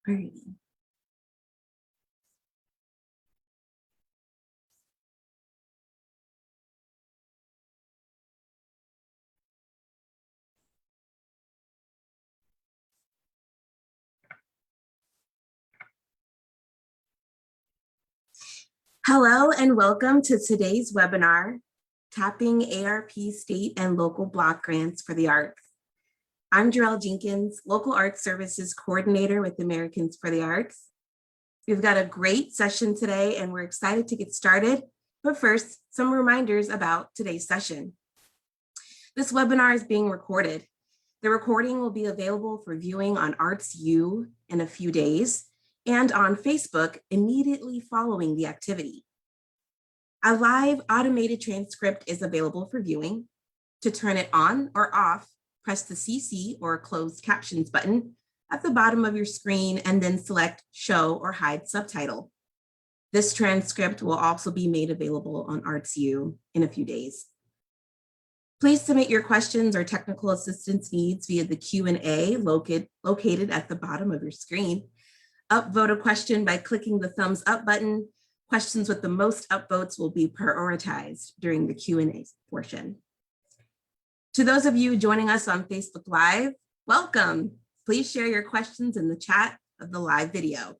Alrighty. Hello and welcome to today's webinar, Tapping ARP State and Local Block Grants for the Arts. I'm Jarell Jenkins, Local Arts Services Coordinator with Americans for the Arts. We've got a great session today and we're excited to get started. But first, some reminders about today's session. This webinar is being recorded. The recording will be available for viewing on ArtsU in a few days and on Facebook immediately following the activity. A live automated transcript is available for viewing. To turn it on or off, press the CC or closed captions button at the bottom of your screen and then select Show or Hide Subtitle. This transcript will also be made available on ArtsU in a few days. Please submit your questions or technical assistance needs via the Q&A located at the bottom of your screen. Upvote a question by clicking the thumbs up button. Questions with the most upvotes will be prioritized during the Q&A portion. To those of you joining us on Facebook Live, welcome. Please share your questions in the chat of the live video.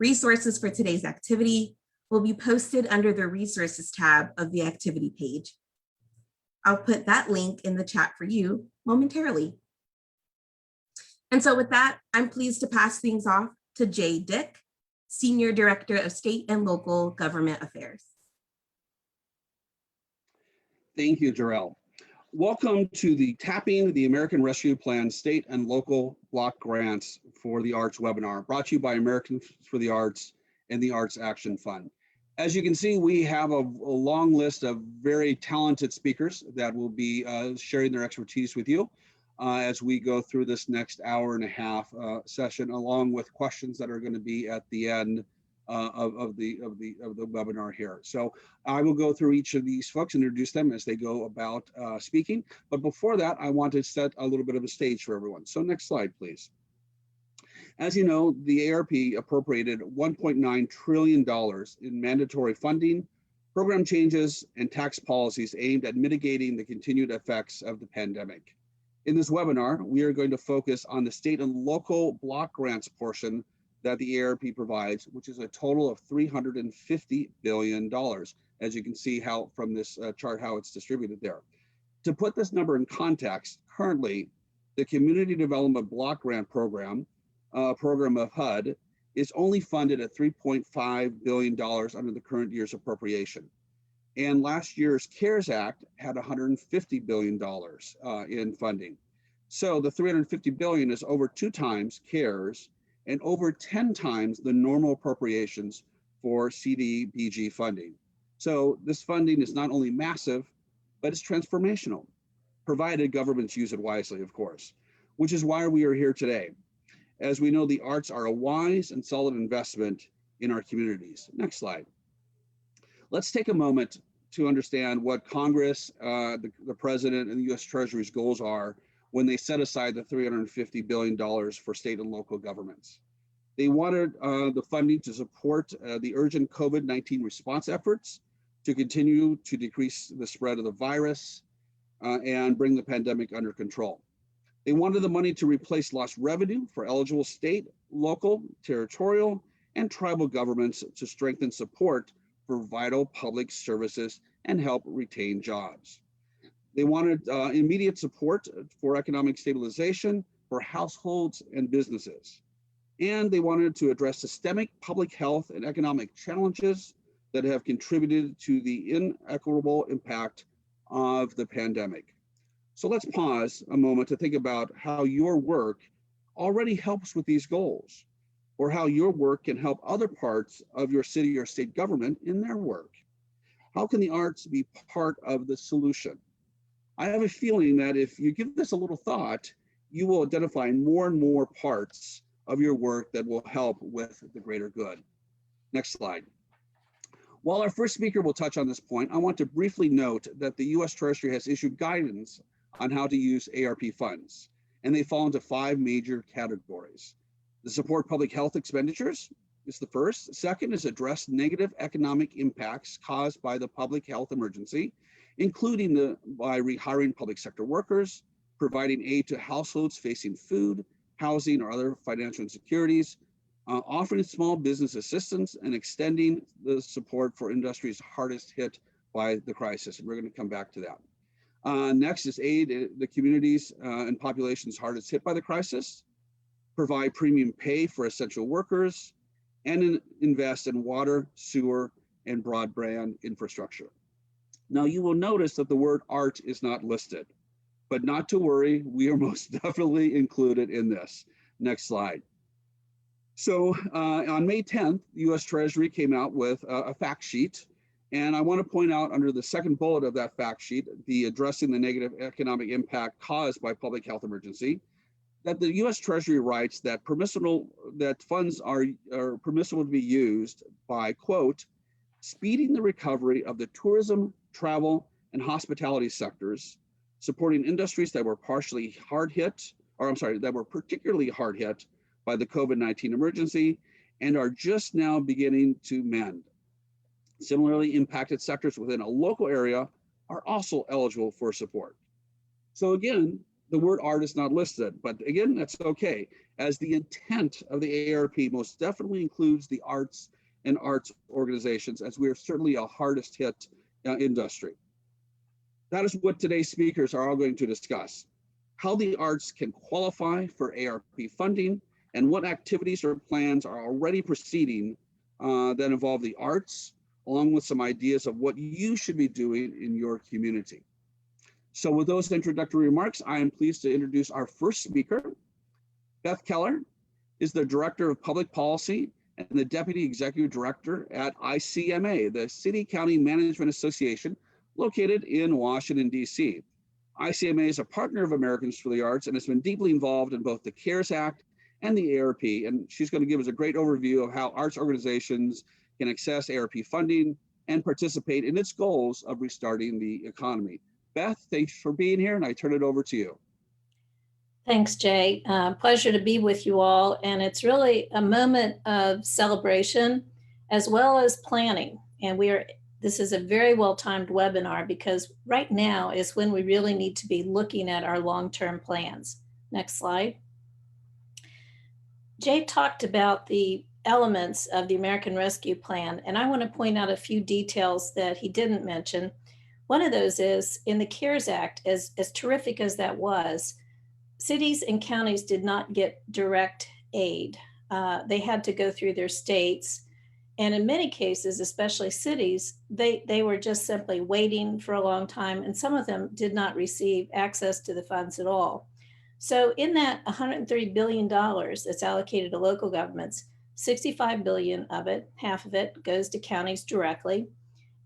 Resources for today's activity will be posted under the Resources tab of the activity page. I'll put that link in the chat for you momentarily. And so with that, I'm pleased to pass things off to Jay Dick, Senior Director of State and Local Government Affairs. Thank you, Jarell. Welcome to the Tapping the American Rescue Plan State and Local Block Grants for the Arts webinar, brought to you by Americans for the Arts and the Arts Action Fund. As you can see, we have a long list of very talented speakers that will be sharing their expertise with you as we go through this next hour and a half session, along with questions that are going to be at the end of the webinar here. So I will go through each of these folks and introduce them as they go about speaking. But before that, I want to set a little bit of a stage for everyone. So next slide, please. As you know, the ARP appropriated $1.9 trillion in mandatory funding, program changes, and tax policies aimed at mitigating the continued effects of the pandemic. In this webinar, we are going to focus on the state and local block grants portion that the ARP provides, which is a total of $350 billion, as you can see how from this chart how it's distributed there. To put this number in context, currently, the Community Development Block Grant Program, program of HUD, is only funded at $3.5 billion under the current year's appropriation. And last year's CARES Act had $150 billion in funding. So the $350 billion is over 2 times CARES and over 10 times the normal appropriations for CDBG funding. So this funding is not only massive, but it's transformational, provided governments use it wisely, of course, which is why we are here today. As we know, the arts are a wise and solid investment in our communities. Next slide. Let's take a moment to understand what Congress, the President, and the U.S. Treasury's goals are when they set aside the $350 billion for state and local governments. They wanted the funding to support the urgent COVID-19 response efforts, to continue to decrease the spread of the virus and bring the pandemic under control. They wanted the money to replace lost revenue for eligible state, local, territorial, and tribal governments to strengthen support for vital public services and help retain jobs. They wanted immediate support for economic stabilization for households and businesses. And they wanted to address systemic public health and economic challenges that have contributed to the inequitable impact of the pandemic. So let's pause a moment to think about how your work already helps with these goals, or how your work can help other parts of your city or state government in their work. How can the arts be part of the solution? I have a feeling that if you give this a little thought, you will identify more and more parts of your work that will help with the greater good. Next slide. While our first speaker will touch on this point, I want to briefly note that the U.S. Treasury has issued guidance on how to use ARP funds, and they fall into 5 major categories. The support public health expenditures is the first. Second is address negative economic impacts caused by the public health emergency, including by rehiring public sector workers, providing aid to households facing food, housing, or other financial insecurities, offering small business assistance, and extending the support for industries hardest hit by the crisis. And we're going to come back to that. Next is aid the communities and populations hardest hit by the crisis, provide premium pay for essential workers, and invest in water, sewer, and broadband infrastructure. Now, you will notice that the word art is not listed, but not to worry, we are most definitely included in this. Next slide. So on May 10th, the US Treasury came out with a fact sheet. And I want to point out under the second bullet of that fact sheet, the addressing the negative economic impact caused by public health emergency, that the US Treasury writes that funds are permissible to be used by, quote, speeding the recovery of the tourism, travel, and hospitality sectors, supporting industries that were particularly hard hit by the COVID-19 emergency and are just now beginning to mend. Similarly, impacted sectors within a local area are also eligible for support. So again, the word art is not listed, but again, that's okay, as the intent of the ARP most definitely includes the arts and arts organizations, as we are certainly a hardest hit industry. That is what today's speakers are all going to discuss: how the arts can qualify for ARP funding, and what activities or plans are already proceeding that involve the arts, along with some ideas of what you should be doing in your community. So with those introductory remarks, I am pleased to introduce our first speaker. Beth Keller is the Director of Public Policy and the Deputy Executive Director at ICMA, the City County Management Association, located in Washington, D.C. ICMA is a partner of Americans for the Arts and has been deeply involved in both the CARES Act and the ARP, and she's going to give us a great overview of how arts organizations can access ARP funding and participate in its goals of restarting the economy. Beth, thanks for being here, and I turn it over to you. Thanks, Jay. Pleasure to be with you all. And it's really a moment of celebration as well as planning. And this is a very well-timed webinar because right now is when we really need to be looking at our long-term plans. Next slide. Jay talked about the elements of the American Rescue Plan, and I want to point out a few details that he didn't mention. One of those is in the CARES Act, as terrific as that was, cities and counties did not get direct aid. They had to go through their states. And in many cases, especially cities, they were just simply waiting for a long time. And some of them did not receive access to the funds at all. So in that $130 billion that's allocated to local governments, 65 billion of it, half of it, goes to counties directly.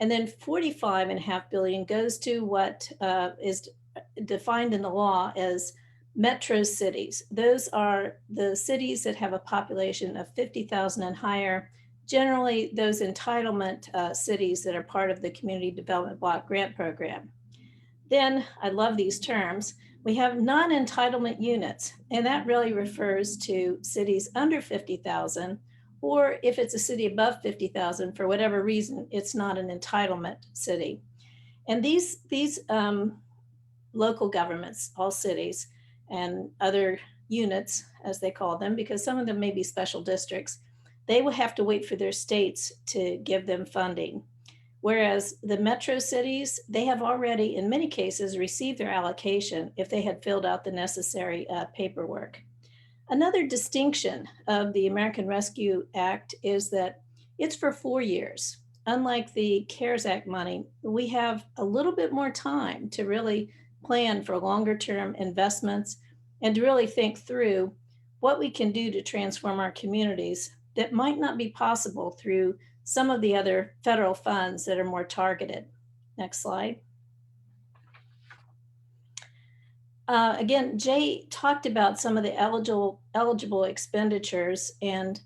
And then 45.5 billion goes to what is defined in the law as metro cities. Those are the cities that have a population of 50,000 and higher, generally those entitlement cities that are part of the Community Development Block Grant Program. Then, I love these terms, we have non-entitlement units, and that really refers to cities under 50,000, or if it's a city above 50,000, for whatever reason, it's not an entitlement city. And these local governments, all cities, and other units, as they call them, because some of them may be special districts, they will have to wait for their states to give them funding. Whereas the metro cities, they have already, in many cases, received their allocation if they had filled out the necessary paperwork. Another distinction of the American Rescue Act is that it's for 4 years. Unlike the CARES Act money, we have a little bit more time to really plan for longer term investments and to really think through what we can do to transform our communities that might not be possible through some of the other federal funds that are more targeted. Next slide. Again, Jay talked about some of the eligible expenditures, and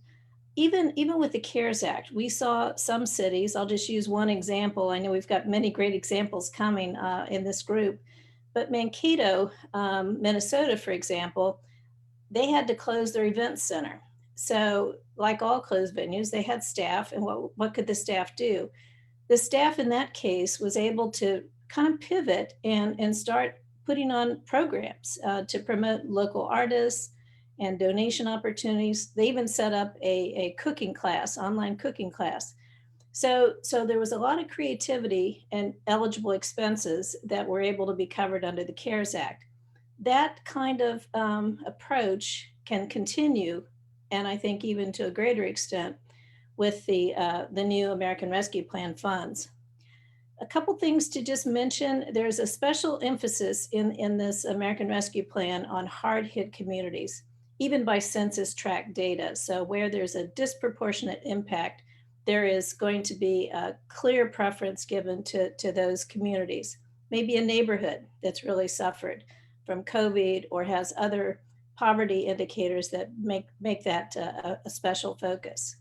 even with the CARES Act, we saw some cities, I'll just use one example. I know we've got many great examples coming in this group, but Mankato, Minnesota, for example, they had to close their event center. So like all closed venues, they had staff, and what could the staff do? The staff in that case was able to kind of pivot and start putting on programs to promote local artists and donation opportunities. They even set up a cooking class, online cooking class. So there was a lot of creativity and eligible expenses that were able to be covered under the CARES Act. That kind of approach can continue, and I think even to a greater extent, with the new American Rescue Plan funds. A couple things to just mention. There's a special emphasis in this American Rescue Plan on hard hit communities, even by census tract data. So where there's a disproportionate impact, there is going to be a clear preference given to those communities. Maybe a neighborhood that's really suffered from COVID or has other poverty indicators that make that a special focus.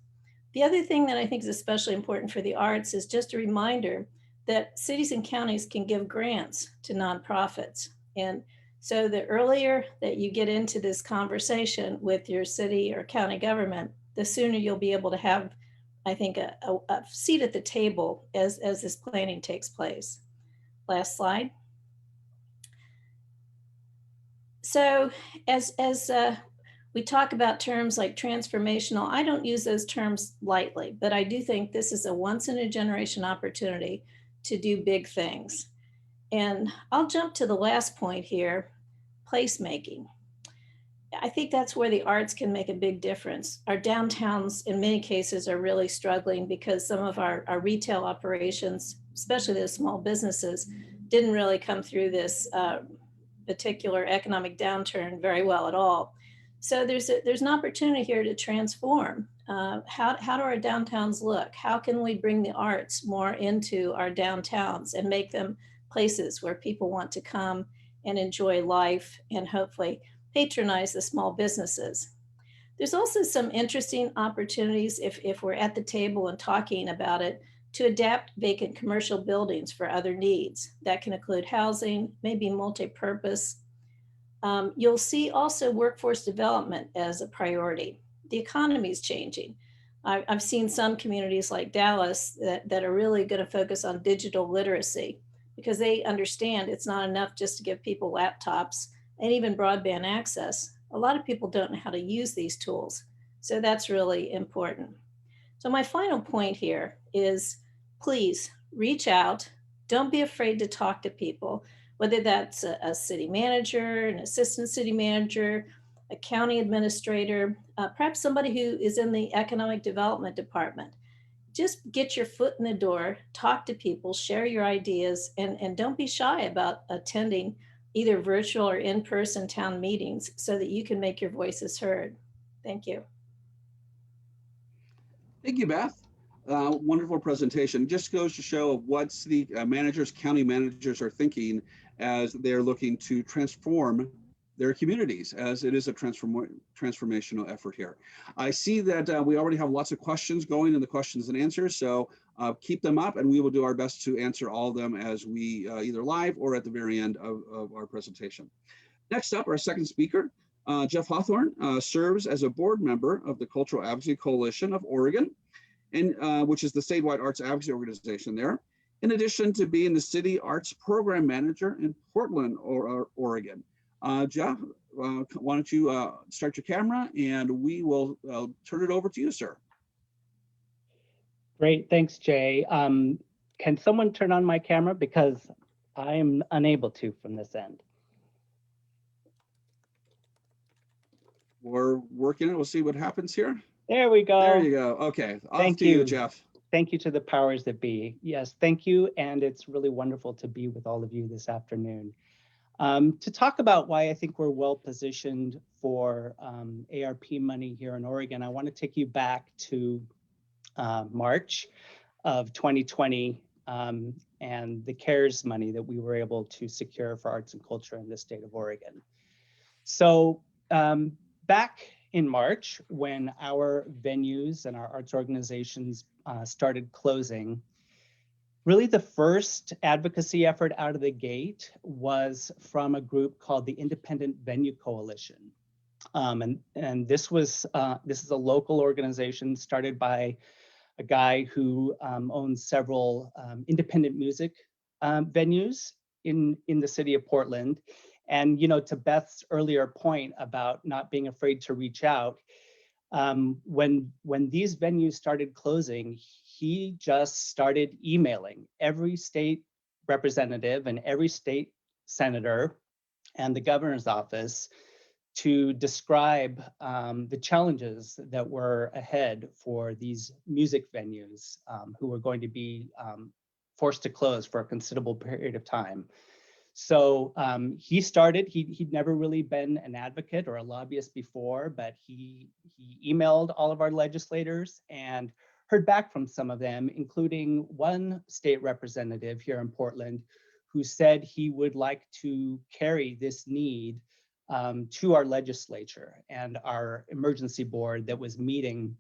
The other thing that I think is especially important for the arts is just a reminder that cities and counties can give grants to nonprofits. And so the earlier that you get into this conversation with your city or county government, the sooner you'll be able to have, I think, a seat at the table as this planning takes place. Last slide. So as we talk about terms like transformational, I don't use those terms lightly, but I do think this is a once in a generation opportunity to do big things. And I'll jump to the last point here, placemaking. I think that's where the arts can make a big difference. Our downtowns in many cases are really struggling because some of our retail operations, especially those small businesses, didn't really come through this particular economic downturn very well at all. So there's an opportunity here to transform. How do our downtowns look? How can we bring the arts more into our downtowns and make them places where people want to come and enjoy life and hopefully patronize the small businesses? There's also some interesting opportunities if we're at the table and talking about it to adapt vacant commercial buildings for other needs. That can include housing, maybe multi-purpose. You'll see also workforce development as a priority. The economy is changing. I've seen some communities like Dallas that are really going to focus on digital literacy because they understand it's not enough just to give people laptops and even broadband access. A lot of people don't know how to use these tools. So that's really important. So my final point here is please reach out. Don't be afraid to talk to people, whether that's a city manager, an assistant city manager, a county administrator, perhaps somebody who is in the economic development department. Just get your foot in the door, talk to people, share your ideas, and don't be shy about attending either virtual or in-person town meetings so that you can make your voices heard. Thank you. Thank you, Beth. Wonderful presentation. Just goes to show what city managers, county managers are thinking as they're looking to transform their communities, as it is a transformational effort here. I see that we already have lots of questions going in the questions and answers, so keep them up and we will do our best to answer all of them as we either live or at the very end of our presentation. Next up, our second speaker, Jeff Hawthorne, serves as a board member of the Cultural Advocacy Coalition of Oregon, and which is the statewide arts advocacy organization there, in addition to being the city arts program manager in Portland, Oregon. Jeff, why don't you start your camera and we will turn it over to you, sir. Great, thanks, Jay. Can someone turn on my camera because I'm unable to from this end? We're working it, we'll see what happens here. There we go. There you go, okay. Thank you, Jeff. Thank you to the powers that be. Yes, thank you, and it's really wonderful to be with all of you this afternoon. To talk about why I think we're well positioned for ARP money here in Oregon, I want to take you back to March of 2020 and the CARES money that we were able to secure for arts and culture in the state of Oregon. So back in March, when our venues and our arts organizations started closing, really the first advocacy effort out of the gate was from a group called the Independent Venue Coalition. And this is a local organization started by a guy who owns several independent music venues in the city of Portland. And to Beth's earlier point about not being afraid to reach out, when these venues started closing, he just started emailing every state representative and every state senator and the governor's office to describe the challenges that were ahead for these music venues who were going to be forced to close for a considerable period of time. So he'd never really been an advocate or a lobbyist before, but he emailed all of our legislators and heard back from some of them, including one state representative here in Portland, who said he would like to carry this need to our legislature and our emergency board that was meeting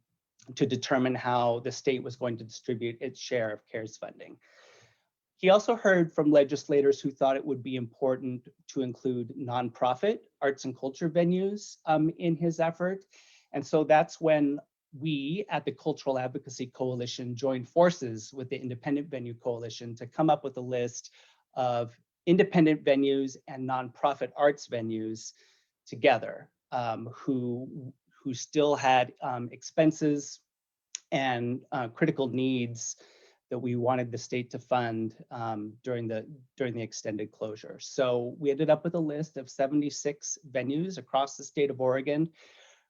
to determine how the state was going to distribute its share of CARES funding. He also heard from legislators who thought it would be important to include nonprofit arts and culture venues in his effort. And so that's when we at the Cultural Advocacy Coalition joined forces with the Independent Venue Coalition to come up with a list of independent venues and nonprofit arts venues together who still had expenses and critical needs that we wanted the state to fund during the extended closure. So we ended up with a list of 76 venues across the state of Oregon.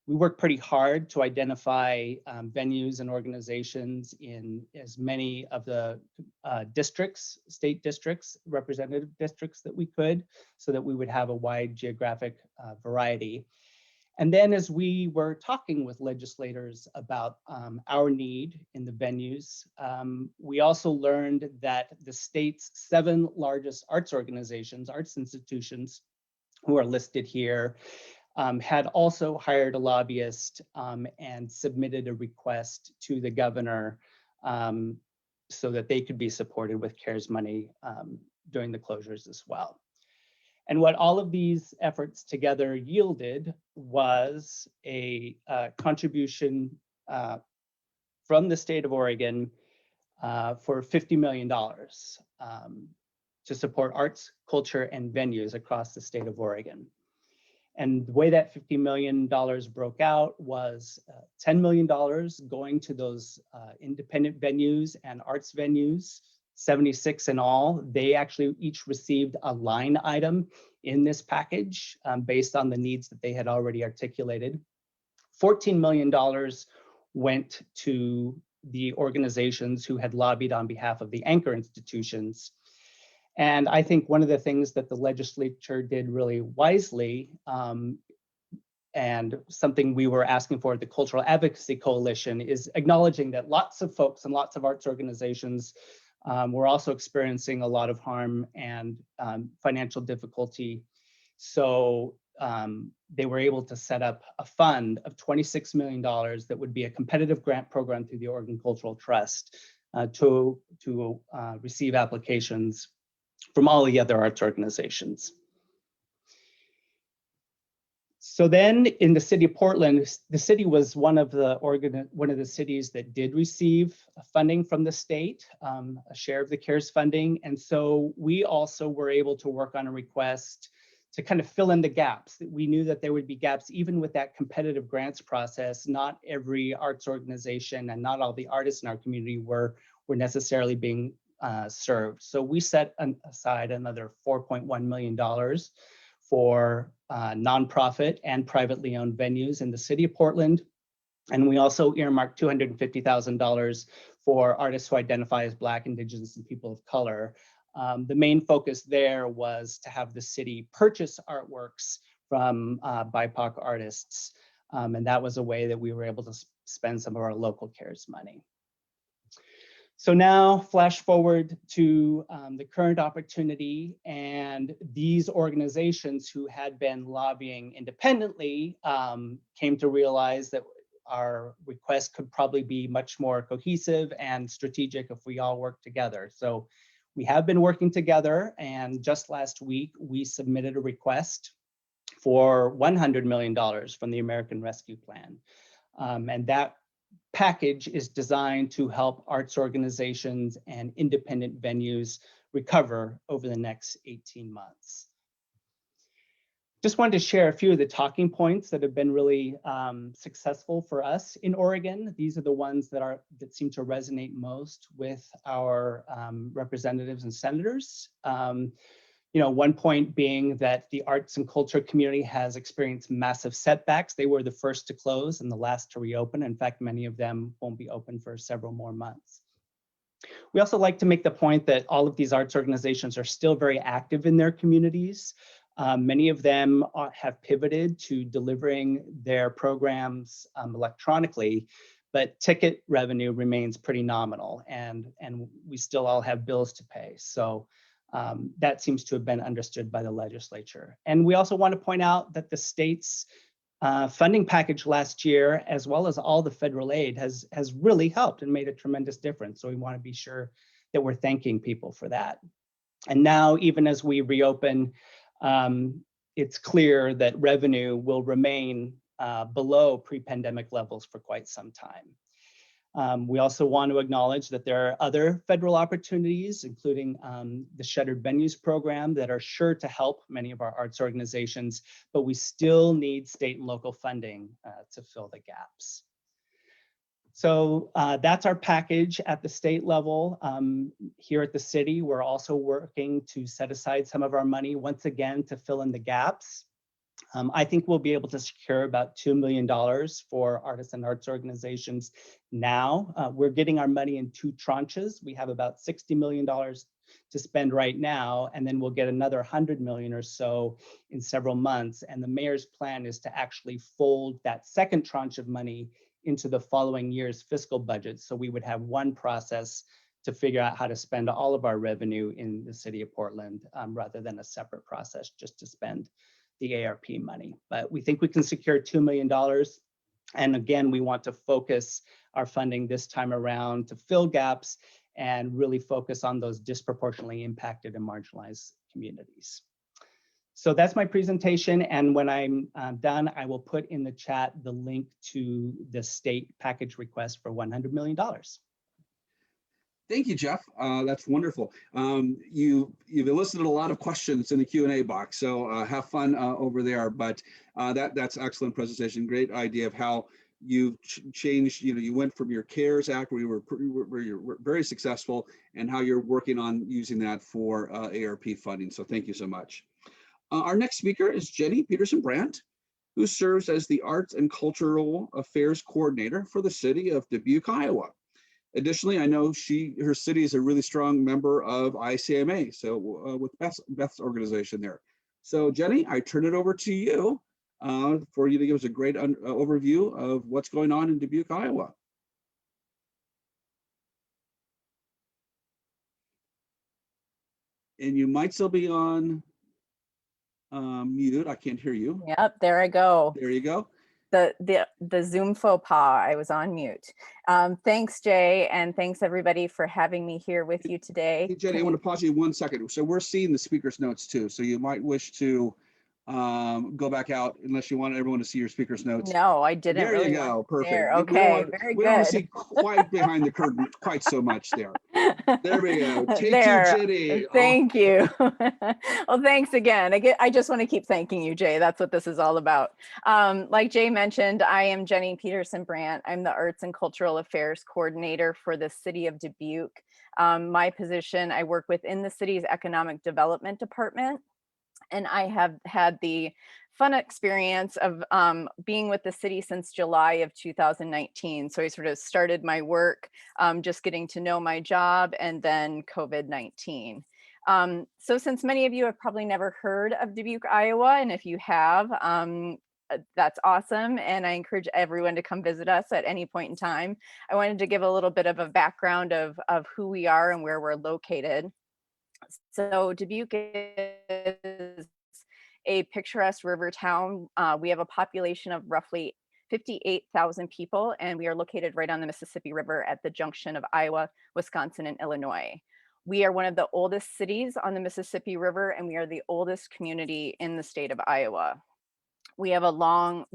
We worked pretty hard to identify venues and organizations in as many of the districts, state districts, representative districts that we could, so that we would have a wide geographic variety. And then as we were talking with legislators about our need in the venues, we also learned that the state's 7 largest arts organizations, arts institutions, who are listed here, had also hired a lobbyist and submitted a request to the governor so that they could be supported with CARES money during the closures as well. And what all of these efforts together yielded was a contribution from the state of Oregon for $50 million to support arts, culture, and venues across the state of Oregon. And the way that $50 million broke out was $10 million going to those independent venues and arts venues, 76 in all. They actually each received a line item in this package based on the needs that they had already articulated. $14 million went to the organizations who had lobbied on behalf of the anchor institutions. And I think one of the things that the legislature did really wisely, and something we were asking for at the Cultural Advocacy Coalition, is acknowledging that lots of folks and lots of arts organizations were also experiencing a lot of harm and financial difficulty. So they were able to set up a fund of $26 million that would be a competitive grant program through the Oregon Cultural Trust to receive applications from all the other arts organizations. So then in the city of Portland, the city was one of the cities that did receive funding from the state, a share of the CARES funding. And so we also were able to work on a request to kind of fill in the gaps. We knew that there would be gaps even with that competitive grants process. Not every arts organization and not all the artists in our community were necessarily being served. So we set aside another $4.1 million for nonprofit and privately owned venues in the city of Portland. And we also earmarked $250,000 for artists who identify as Black, Indigenous, and people of color. The main focus there was to have the city purchase artworks from BIPOC artists. And that was a way that we were able to spend some of our local CARES money. So now flash forward to the current opportunity, and these organizations who had been lobbying independently came to realize that our request could probably be much more cohesive and strategic if we all work together. So we have been working together, and just last week we submitted a request for $100 million from the American Rescue Plan. And that package is designed to help arts organizations and independent venues recover over the next 18 months. Just wanted to share a few of the talking points that have been really successful for us in Oregon. These are the ones that seem to resonate most with our representatives and senators. One point being that the arts and culture community has experienced massive setbacks. They were the first to close and the last to reopen. In fact, many of them won't be open for several more months. We also like to make the point that all of these arts organizations are still very active in their communities. Many of them have pivoted to delivering their programs electronically, but ticket revenue remains pretty nominal, and we still all have bills to pay. So that seems to have been understood by the legislature. And we also want to point out that the state's funding package last year, as well as all the federal aid, has really helped and made a tremendous difference. So we want to be sure that we're thanking people for that. And now, even as we reopen, it's clear that revenue will remain below pre-pandemic levels for quite some time. We also want to acknowledge that there are other federal opportunities, including the Shuttered Venues program, that are sure to help many of our arts organizations, but we still need state and local funding to fill the gaps. So that's our package at the state level. Here at the city, we're also working to set aside some of our money once again to fill in the gaps. I think we'll be able to secure about $2 million for artists and arts organizations now. We're getting our money in 2 tranches. We have about $60 million to spend right now, and then we'll get another 100 million or so in several months. And the mayor's plan is to actually fold that second tranche of money into the following year's fiscal budget. So we would have one process to figure out how to spend all of our revenue in the city of Portland, rather than a separate process just to spend the ARP money. But we think we can secure $2 million. And again, we want to focus our funding this time around to fill gaps and really focus on those disproportionately impacted and marginalized communities. So that's my presentation. And when I'm done, I will put in the chat the link to the state package request for $100 million. Thank you, Jeff. That's wonderful. You've elicited a lot of questions in the Q&A box, so have fun over there. But that's excellent presentation. Great idea of how you've changed. You went from your CARES Act, where you were very successful, and how you're working on using that for ARP funding. So thank you so much. Our next speaker is Jenny Peterson-Brandt, who serves as the Arts and Cultural Affairs Coordinator for the city of Dubuque, Iowa. Additionally, I know her city is a really strong member of ICMA, so with Beth's organization there. So Jenny, I turn it over to you for you to give us a great overview of what's going on in Dubuque, Iowa. And you might still be on mute. I can't hear you. Yep, there I go. There you go. The Zoom faux pas, I was on mute. Thanks, Jay, and thanks everybody for having me here with you today. Hey, Jenny, I want to pause you 1 second. So we're seeing the speaker's notes too. So you might wish to go back out unless you want everyone to see your speaker's notes. No, I didn't. There really you go. Perfect. there. Okay, very good. We don't want to see quite behind the curtain quite so much there. There we go. Take there. two, Jenny. Thank you. Well, thanks again. I just want to keep thanking you, Jay. That's what this is all about. Like Jay mentioned, I am Jenny Peterson-Brandt. I'm the Arts and Cultural Affairs Coordinator for the City of Dubuque. My position, I work within the city's Economic Development Department. And I have had the fun experience of being with the city since July of 2019. So I sort of started my work just getting to know my job, and then COVID-19. So since many of you have probably never heard of Dubuque, Iowa, and if you have, that's awesome. And I encourage everyone to come visit us at any point in time. I wanted to give a little bit of a background of who we are and where we're located. So Dubuque is a picturesque river town. We have a population of roughly 58,000 people, and we are located right on the Mississippi River at the junction of Iowa, Wisconsin, and Illinois. We are one of the oldest cities on the Mississippi River, and we are the oldest community in the state of Iowa. We've long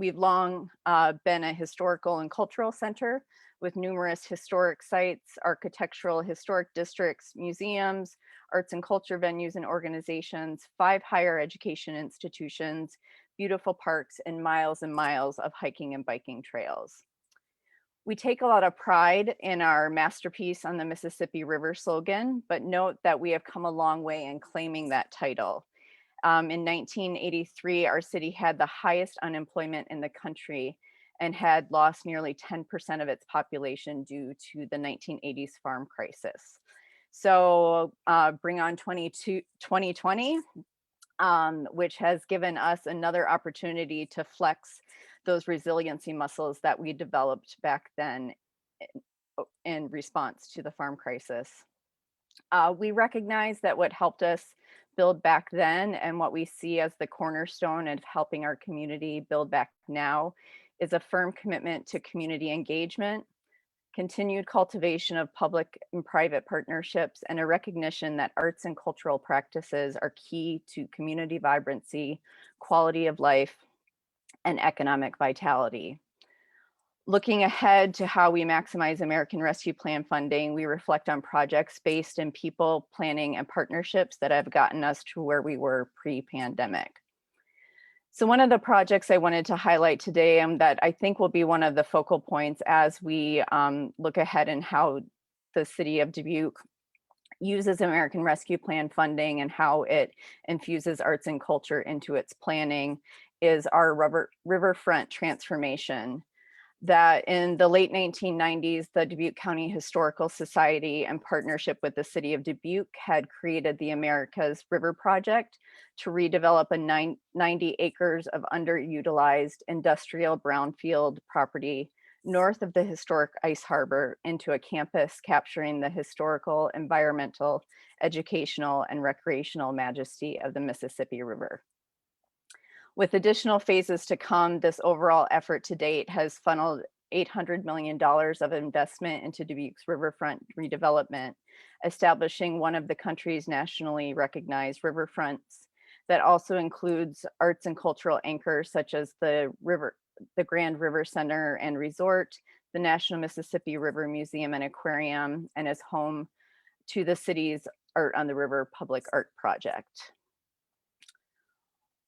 been a historical and cultural center with numerous historic sites, architectural historic districts, museums, arts and culture venues and organizations, 5 higher education institutions, beautiful parks, and miles of hiking and biking trails. We take a lot of pride in our masterpiece on the Mississippi River slogan, but note that we have come a long way in claiming that title. In 1983, our city had the highest unemployment in the country and had lost nearly 10% of its population due to the 1980s farm crisis. So bring on 2020, which has given us another opportunity to flex those resiliency muscles that we developed back then in response to the farm crisis. We recognize that what helped us build back then and what we see as the cornerstone of helping our community build back now is a firm commitment to community engagement, continued cultivation of public and private partnerships, and a recognition that arts and cultural practices are key to community vibrancy, quality of life, and economic vitality. Looking ahead to how we maximize American Rescue Plan funding, we reflect on projects based in people, planning, and partnerships that have gotten us to where we were pre-pandemic. So one of the projects I wanted to highlight today that I think will be one of the focal points as we look ahead in how the city of Dubuque uses American Rescue Plan funding and how it infuses arts and culture into its planning is our riverfront transformation. That in the late 1990s, the Dubuque County Historical Society, in partnership with the city of Dubuque, had created the America's River Project to redevelop a 90 acres of underutilized industrial brownfield property north of the historic ice harbor into a campus capturing the historical, environmental, educational, and recreational majesty of the Mississippi River. With additional phases to come, this overall effort to date has funneled $800 million of investment into Dubuque's riverfront redevelopment, establishing one of the country's nationally recognized riverfronts that also includes arts and cultural anchors such as the Grand River Center and Resort, the National Mississippi River Museum and Aquarium, and is home to the city's Art on the River Public Art Project.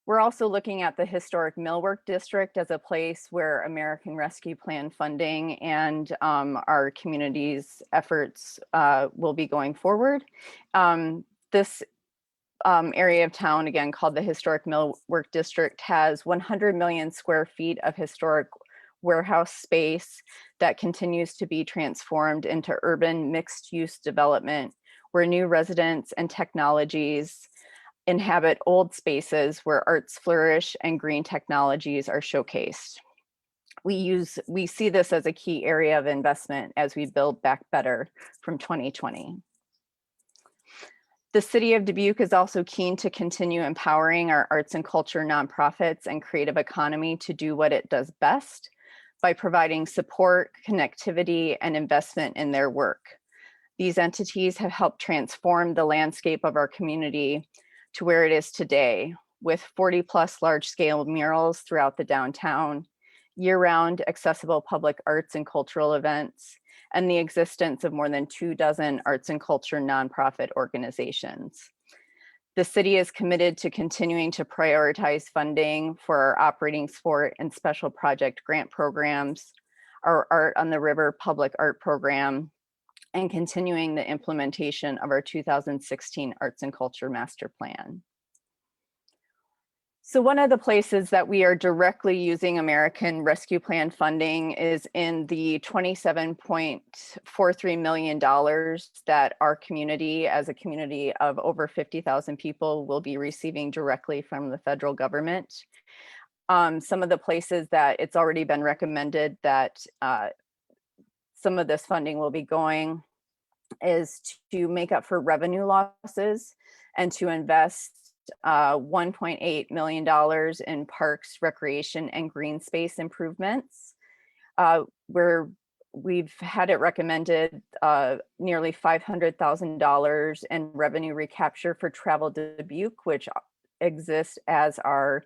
We're also looking at the historic Millwork District as a place where American Rescue Plan funding and our community's efforts will be going forward. This area of town, again, called the Historic Millwork District, has 100 million square feet of historic warehouse space that continues to be transformed into urban mixed-use development where new residents and technologies inhabit old spaces where arts flourish and green technologies are showcased. We see this as a key area of investment as we build back better from 2020. The city of Dubuque is also keen to continue empowering our arts and culture nonprofits and creative economy to do what it does best by providing support, connectivity, and investment in their work. These entities have helped transform the landscape of our community to where it is today, with 40+ large-scale murals throughout the downtown, year-round accessible public arts and cultural events, and the existence of more than 24 arts and culture nonprofit organizations. The city is committed to continuing to prioritize funding for our operating sport and special project grant programs, our Art on the River public art program, and continuing the implementation of our 2016 Arts and Culture Master Plan. So one of the places that we are directly using American Rescue Plan funding is in the $27.43 million that our community, as a community of over 50,000 people, will be receiving directly from the federal government. Some of the places that it's already been recommended that some of this funding will be going is to make up for revenue losses and to invest $1.8 million in parks, recreation, and green space improvements. Where we've had it recommended nearly $500,000 in revenue recapture for Travel Dubuque, which exists as our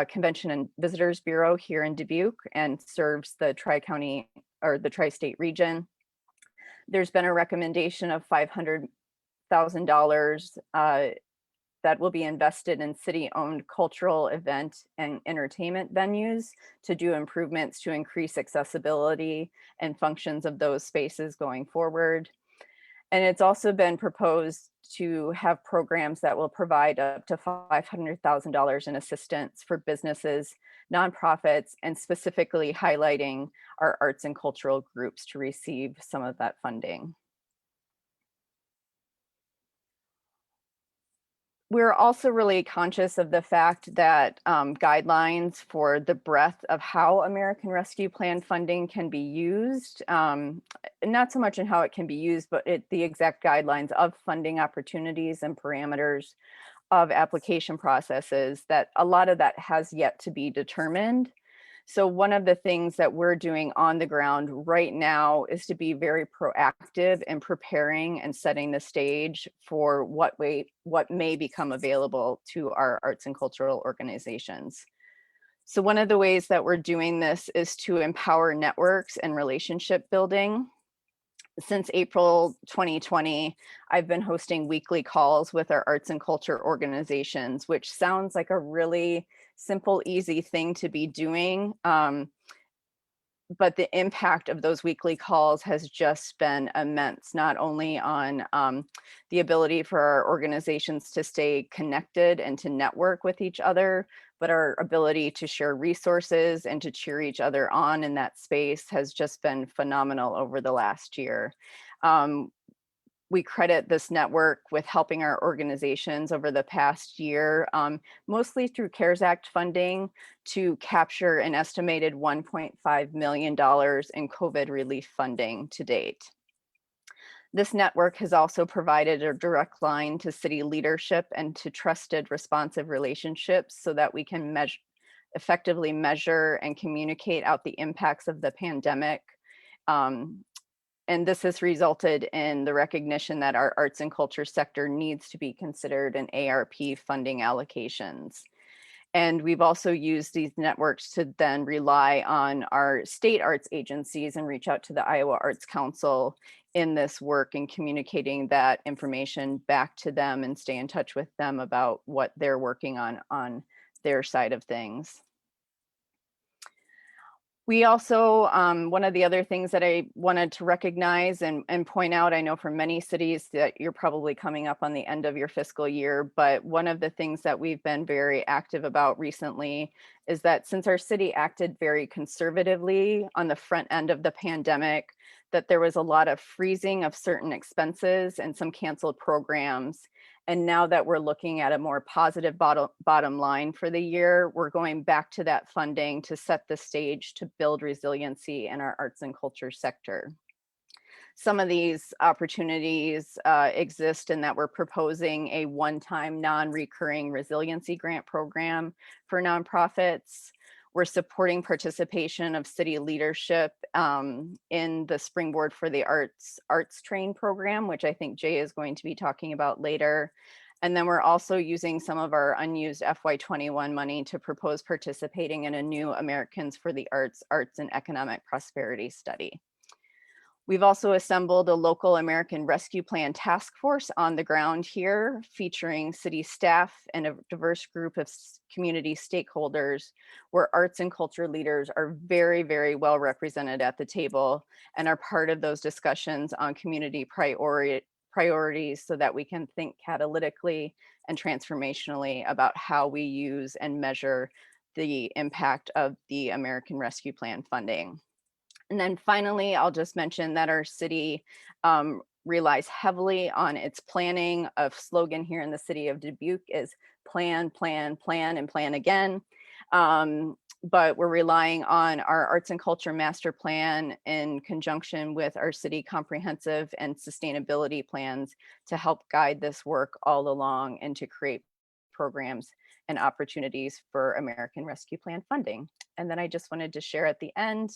Convention and Visitors Bureau here in Dubuque and serves the Tri-County or the Tri-State region. There's been a recommendation of $500,000 that will be invested in city-owned cultural event and entertainment venues to do improvements to increase accessibility and functions of those spaces going forward. And it's also been proposed to have programs that will provide up to $500,000 in assistance for businesses, nonprofits, and specifically highlighting our arts and cultural groups to receive some of that funding. We're also really conscious of the fact that guidelines for the breadth of how American Rescue Plan funding can be used, not so much in how it can be used, but the exact guidelines of funding opportunities and parameters of application processes, that a lot of that has yet to be determined. So one of the things that we're doing on the ground right now is to be very proactive in preparing and setting the stage for what may become available to our arts and cultural organizations. So one of the ways that we're doing this is to empower networks and relationship building. Since April 2020, I've been hosting weekly calls with our arts and culture organizations, which sounds like a really simple, easy thing to be doing. But the impact of those weekly calls has just been immense, not only on the ability for our organizations to stay connected and to network with each other, but our ability to share resources and to cheer each other on in that space has just been phenomenal over the last year. We credit this network with helping our organizations over the past year, mostly through CARES Act funding, to capture an estimated $1.5 million in COVID relief funding to date. This network has also provided a direct line to city leadership and to trusted responsive relationships so that we can effectively measure and communicate out the impacts of the pandemic. And this has resulted in the recognition that our arts and culture sector needs to be considered in ARP funding allocations. And we've also used these networks to then rely on our state arts agencies and reach out to the Iowa Arts Council in this work and communicating that information back to them and stay in touch with them about what they're working on their side of things. We also, one of the other things that I wanted to recognize and point out, I know for many cities that you're probably coming up on the end of your fiscal year, but one of the things that we've been very active about recently is that since our city acted very conservatively on the front end of the pandemic, that there was a lot of freezing of certain expenses and some canceled programs. And now that we're looking at a more positive bottom line for the year, we're going back to that funding to set the stage to build resiliency in our arts and culture sector. Some of these opportunities exist in that we're proposing a one-time non-recurring resiliency grant program for nonprofits. We're supporting participation of city leadership in the Springboard for the Arts Train program, which I think Jay is going to be talking about later. And then we're also using some of our unused FY21 money to propose participating in a new Americans for the Arts and Economic Prosperity study. We've also assembled a local American Rescue Plan task force on the ground here, featuring city staff and a diverse group of community stakeholders, where arts and culture leaders are very, very well represented at the table and are part of those discussions on community priorities so that we can think catalytically and transformationally about how we use and measure the impact of the American Rescue Plan funding. And then finally, I'll just mention that our city relies heavily on its planning. A slogan here in the city of Dubuque is plan, plan, plan, and plan again. But we're relying on our arts and culture master plan in conjunction with our city comprehensive and sustainability plans to help guide this work all along and to create programs and opportunities for American Rescue Plan funding. And then I just wanted to share at the end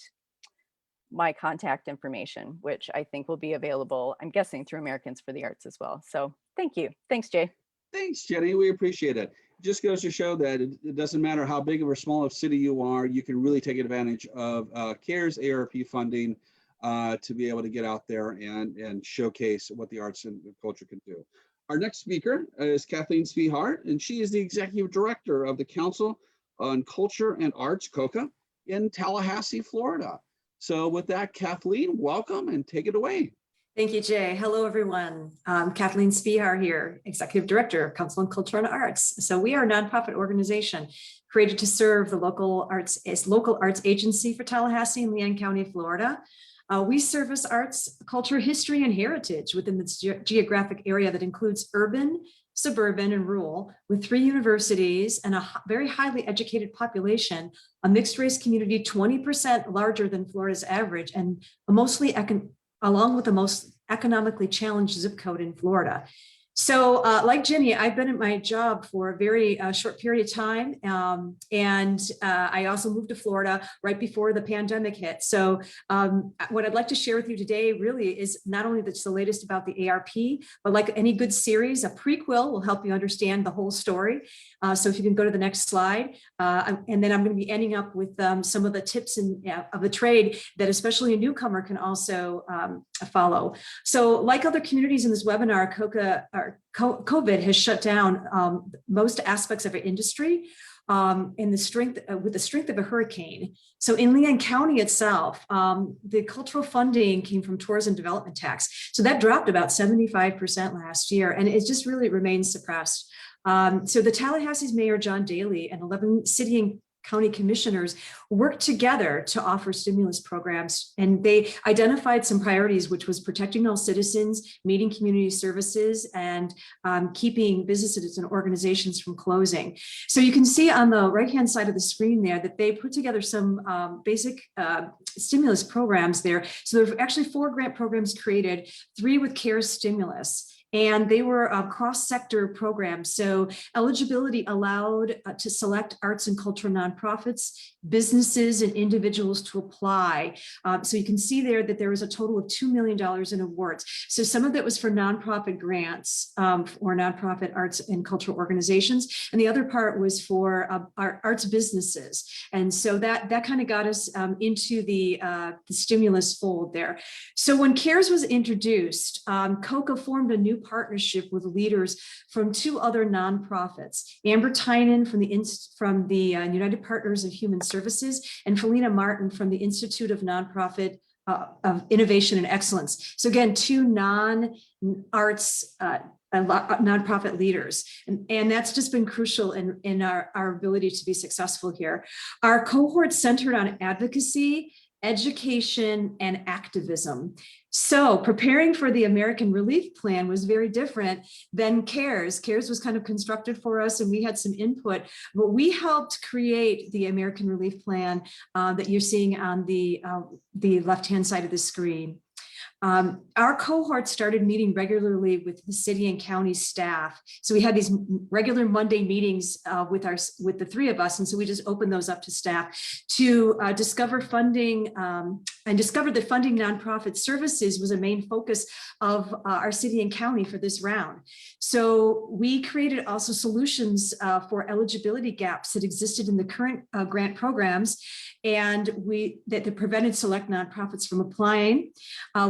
my contact information, which I think will be available, I'm guessing, through Americans for the Arts as well. So thank you. Thanks, Jay. Thanks, Jenny. We appreciate it. just goes to show that it doesn't matter how big or small of city you are, you can really take advantage of CARES ARP funding to be able to get out there and showcase what the arts and culture can do. Our next speaker is Kathleen Spehart, and she is the Executive Director of the Council on Culture and Arts, COCA, in Tallahassee, Florida. So with that, Kathleen, welcome and take it away. Thank you, Jay. Hello, everyone. Kathleen Spehar here, Executive Director of Council on Culture and Arts. So we are a nonprofit organization created to serve the local arts agency for Tallahassee and Leon County, Florida. We service arts, culture, history, and heritage within this geographic area that includes urban, suburban, and rural, with 3 universities and a very highly educated population, a mixed race community 20% larger than Florida's average, and along with the most economically challenged zip code in Florida. So like Jenny, I've been at my job for a very short period of time. And I also moved to Florida right before the pandemic hit. So what I'd like to share with you today really is not only the latest about the ARP, but like any good series, a prequel will help you understand the whole story. So if you can go to the next slide, and then I'm going to be ending up with some of the tips of the trade that especially a newcomer can also follow. So like other communities in this webinar, COVID has shut down most aspects of our industry with the strength of a hurricane. So in Leon County itself, the cultural funding came from tourism development tax. So that dropped about 75% last year, and it just really remains suppressed. So the Tallahassee's Mayor John Daly and 11 city and county commissioners worked together to offer stimulus programs, and they identified some priorities, which was protecting all citizens, meeting community services, and keeping businesses and organizations from closing. So you can see on the right-hand side of the screen there that they put together some basic stimulus programs there. So there are actually 4 grant programs created, 3 with CARES stimulus. And they were cross-sector programs. So eligibility allowed to select arts and cultural nonprofits, businesses, and individuals to apply. So you can see there that there was a total of $2 million in awards. So some of that was for nonprofit grants or nonprofit arts and cultural organizations. And the other part was for our arts businesses. And so that kind of got us into the stimulus fold there. So when CARES was introduced, COCA formed a new partnership with leaders from 2 other nonprofits, Amber Tynan from the United Partners of Human Services and Felina Martin from the Institute of Nonprofit of Innovation and Excellence. So again, 2 non-arts nonprofit leaders. And that's just been crucial in our ability to be successful here. Our cohort centered on advocacy, education, and activism. So preparing for the American Relief Plan was very different than CARES. CARES was kind of constructed for us and we had some input, but we helped create the American Relief Plan that you're seeing on the left-hand side of the screen. Our cohort started meeting regularly with the city and county staff. So we had these regular Monday meetings with the 3 of us. And so we just opened those up to staff to discover funding and discovered that funding nonprofit services was a main focus of our city and county for this round. So we created also solutions for eligibility gaps that existed in the current grant programs and that prevented select nonprofits from applying.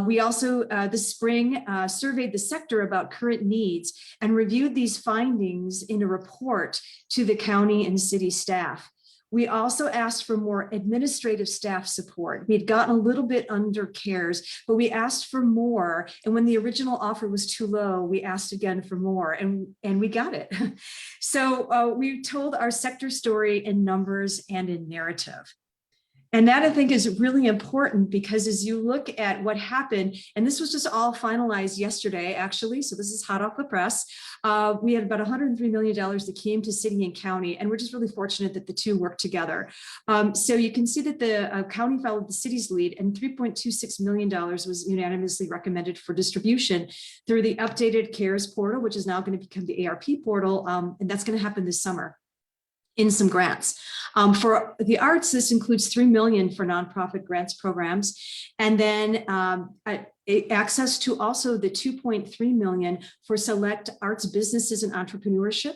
We also this spring surveyed the sector about current needs and reviewed these findings in a report to the county and city staff. We also asked for more administrative staff support. We had gotten a little bit under CARES, but we asked for more. And when the original offer was too low, we asked again for more and we got it. So we told our sector story in numbers and in narrative. And that I think is really important because as you look at what happened, and this was just all finalized yesterday, actually, so this is hot off the press. We had about $103 million that came to city and county, and we're just really fortunate that the 2 worked together. So you can see that the county followed the city's lead, and $3.26 million was unanimously recommended for distribution through the updated CARES portal, which is now going to become the ARP portal, and that's going to happen this summer in some grants. For the arts, this includes $3 million for nonprofit grants programs, and then access to also the $2.3 million for select arts businesses and entrepreneurship,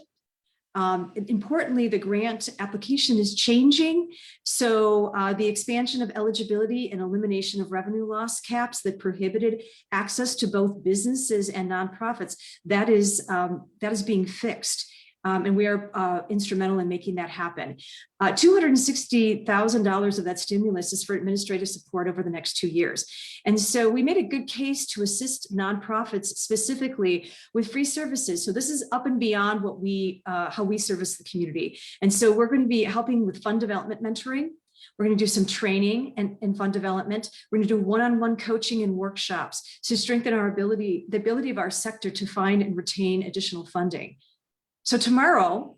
Importantly, the grant application is changing. So the expansion of eligibility and elimination of revenue loss caps that prohibited access to both businesses and nonprofits, that is being fixed. And we are instrumental in making that happen. $260,000 of that stimulus is for administrative support over the next 2 years. And so we made a good case to assist nonprofits specifically with free services. So this is up and beyond what how we service the community. And so we're going to be helping with fund development mentoring. We're going to do some training and fund development. We're going to do one-on-one coaching and workshops to strengthen the ability of our sector to find and retain additional funding. So tomorrow,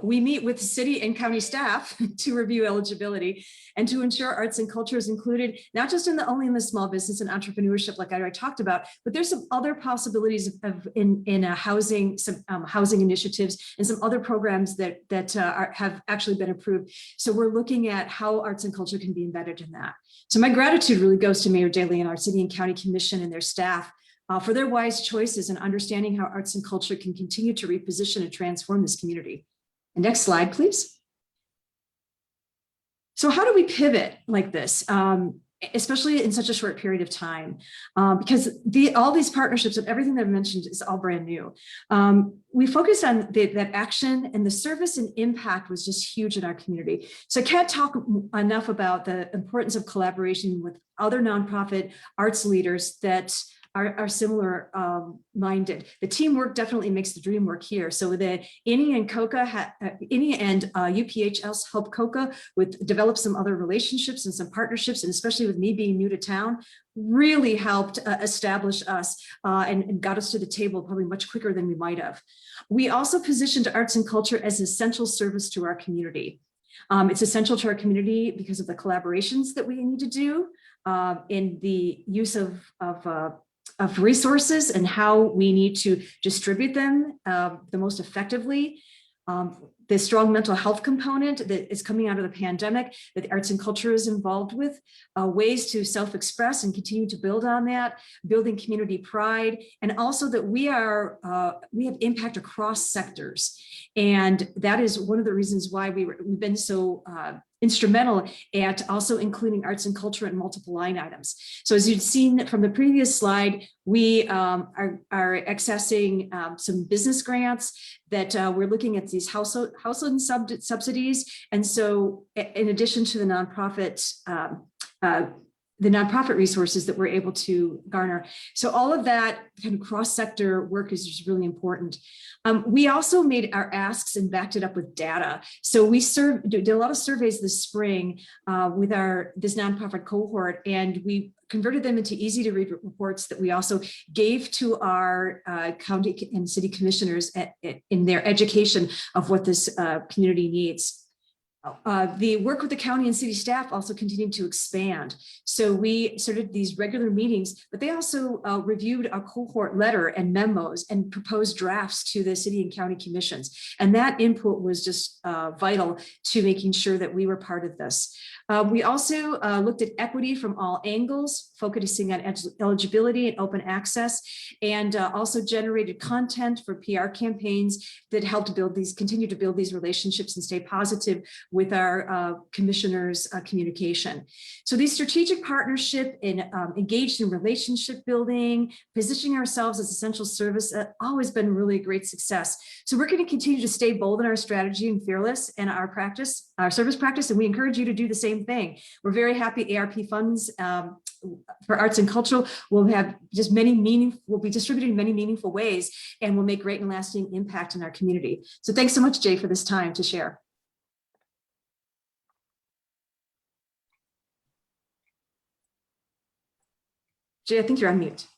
we meet with city and county staff to review eligibility and to ensure arts and culture is included, not just only in the small business and entrepreneurship like I already talked about, but there's some other possibilities in housing, some housing initiatives and some other programs that have actually been approved. So we're looking at how arts and culture can be embedded in that. So my gratitude really goes to Mayor Daley and our city and county commission and their staff for their wise choices and understanding how arts and culture can continue to reposition and transform this community. And next slide, please. So how do we pivot like this, especially in such a short period of time? Because all these partnerships and everything that I mentioned is all brand new. We focused on that action, and the service and impact was just huge in our community. So I can't talk enough about the importance of collaboration with other nonprofit arts leaders that are similar minded. The teamwork definitely makes the dream work here. So the INI and UPHS helped COCA develop some other relationships and some partnerships, and especially with me being new to town, really helped establish us and got us to the table probably much quicker than we might have. We also positioned arts and culture as an essential service to our community. It's essential to our community because of the collaborations that we need to do in the use of resources and how we need to distribute them the most effectively. The strong mental health component that is coming out of the pandemic that the arts and culture is involved with, ways to self-express and continue to build on that, building community pride, and also that we have impact across sectors. And that is one of the reasons why we've been so instrumental at also including arts and culture in multiple line items. So as you've seen from the previous slide, we are accessing some business grants that we're looking at these household subsidies. And so in addition to the nonprofit resources that we're able to garner. So all of that kind of cross-sector work is just really important. We also made our asks and backed it up with data. So we did a lot of surveys this spring with this nonprofit cohort, and we converted them into easy to read reports that we also gave to our county and city commissioners in their education of what this community needs. The work with the county and city staff also continued to expand. So we started these regular meetings, but they also reviewed a cohort letter and memos and proposed drafts to the city and county commissions. And that input was just vital to making sure that we were part of this. We also looked at equity from all angles, focusing on eligibility and open access, and also generated content for PR campaigns that helped continue to build these relationships and stay positive with our commissioners' communication. So these strategic partnership and engaged in relationship building, positioning ourselves as essential service, always been really a great success. So we're going to continue to stay bold in our strategy and fearless in our practice, our service practice, and we encourage you to do the same thing. We're very happy ARP funds for arts and culture will have just will be distributed in many meaningful ways and will make great and lasting impact in our community. So thanks so much, Jay, for this time to share. Jay, I think you're on mute.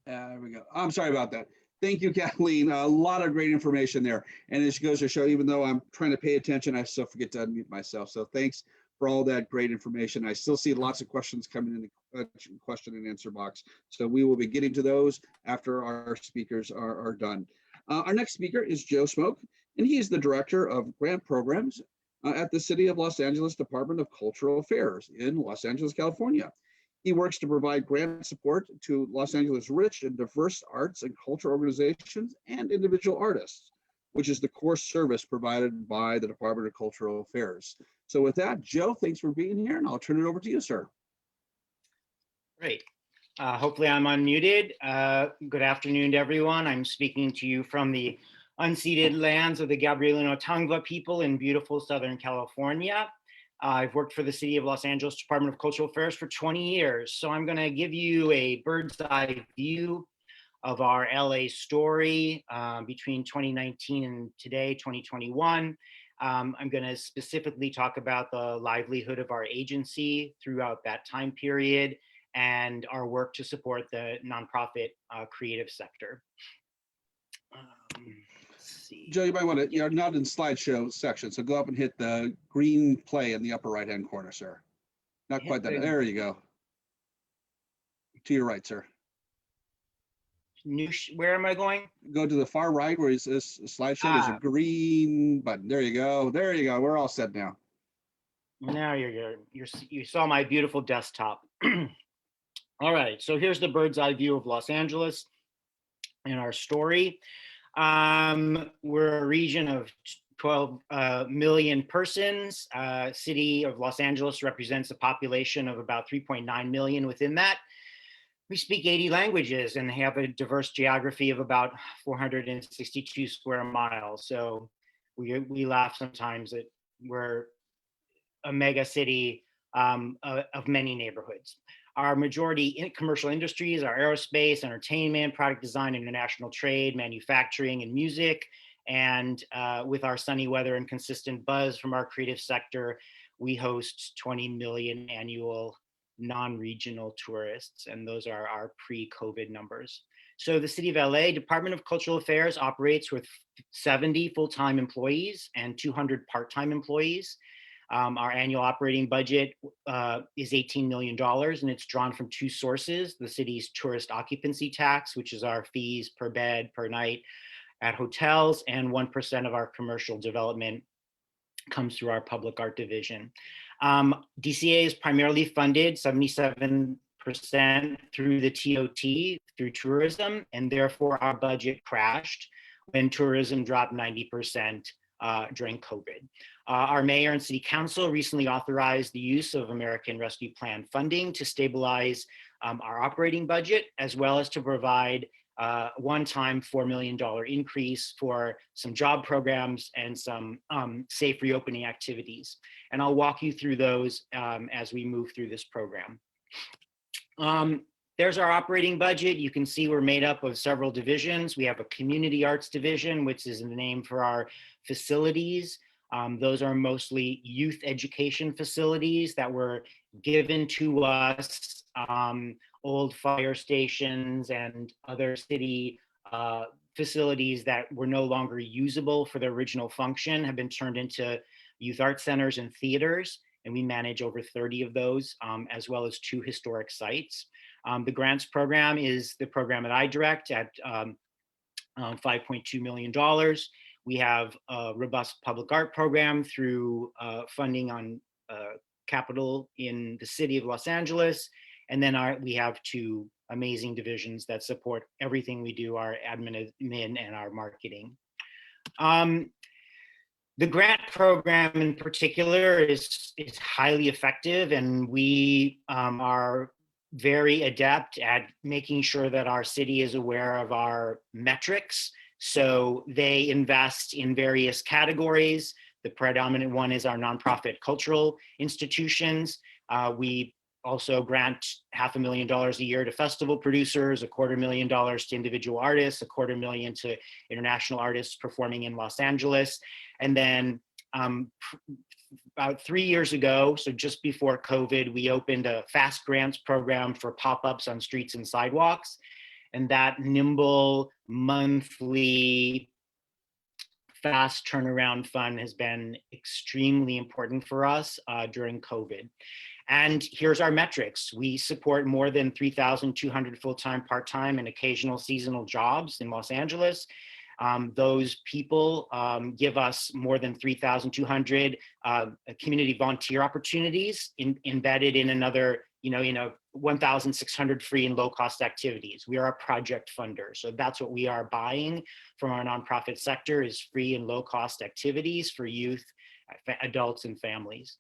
There we go. I'm sorry about that. Thank you, Kathleen. A lot of great information there. And it goes to show, even though I'm trying to pay attention, I still forget to unmute myself. So thanks for all that great information. I still see lots of questions coming in the question and answer box. So we will be getting to those after our speakers are done. Our next speaker is Joe Smoke, and he is the Director of Grant Programs at the City of Los Angeles Department of Cultural Affairs in Los Angeles, California. He works to provide grant support to Los Angeles' rich and diverse arts and culture organizations and individual artists. which is the core service provided by the Department of Cultural Affairs. So with that, Joe, thanks for being here, and I'll turn it over to you, sir. Great. Hopefully I'm unmuted. Good afternoon to everyone. I'm speaking to you from the unceded lands of the Gabrielino Tangva people in beautiful Southern California. I've worked for the City of Los Angeles Department of Cultural Affairs for 20 years. So I'm going to give you a bird's eye view of our LA story between 2019 and today, 2021. I'm going to specifically talk about the livelihood of our agency throughout that time period and our work to support the nonprofit creative sector. Let's see. Joe, you might want to, you're not in slideshow section, so go up and hit the green play in the upper right-hand corner, sir. Not quite that, there you go. To your right, sir. Where am I going? Go to the far right where it says slideshow, there's a green button. There you go, we're all set now. Now you saw my beautiful desktop. All right, so here's the bird's eye view of Los Angeles and our story. We're a region of 12 million persons. City of Los Angeles represents a population of about 3.9 million within that. We speak 80 languages and have a diverse geography of about 462 square miles. So we laugh sometimes that we're a mega city of many neighborhoods. Our majority commercial industries are aerospace, entertainment, product design, international trade, manufacturing, and music. And with our sunny weather and consistent buzz from our creative sector, we host 20 million annual non-regional tourists, and those are our pre-COVID numbers. So the City of LA Department of Cultural Affairs operates with 70 full-time employees and 200 part-time employees. Our annual operating budget is $18 million, and it's drawn from two sources: the city's tourist occupancy tax, which is our fees per bed, per night at hotels, and 1% of our commercial development comes through our public art division. DCA is primarily funded 77% through the TOT, through tourism, and therefore our budget crashed when tourism dropped 90% during COVID. Our mayor and city council recently authorized the use of American Rescue Plan funding to stabilize our operating budget, as well as to provide one-time $4 million increase for some job programs and some safe reopening activities. And I'll walk you through those as we move through this program. There's our operating budget. You can see we're made up of several divisions. We have a community arts division, which is the name for our facilities. Those are mostly youth education facilities that were given to us. Old fire stations and other city facilities that were no longer usable for their original function have been turned into youth art centers and theaters. And we manage over 30 of those, as well as 2 historic sites. The grants program is the program that I direct at $5.2 million. We have a robust public art program through funding on capital in the city of Los Angeles. And then we have 2 amazing divisions that support everything we do, our admin and our marketing. The grant program in particular is highly effective, and we are very adept at making sure that our city is aware of our metrics. So they invest in various categories. The predominant one is our nonprofit cultural institutions. We also grant $500,000 a year to festival producers, $250,000 to individual artists, $250,000 to international artists performing in Los Angeles. And then about 3 years ago, so just before COVID, we opened a fast grants program for pop-ups on streets and sidewalks. And that nimble monthly fast turnaround fund has been extremely important for us during COVID. And here's our metrics. We support more than 3,200 full-time, part-time, and occasional seasonal jobs in Los Angeles. Those people give us more than 3,200 community volunteer opportunities embedded in another 1,600 free and low cost activities. We are a project funder. So that's what we are buying from our nonprofit sector, is free and low cost activities for youth, adults, and families.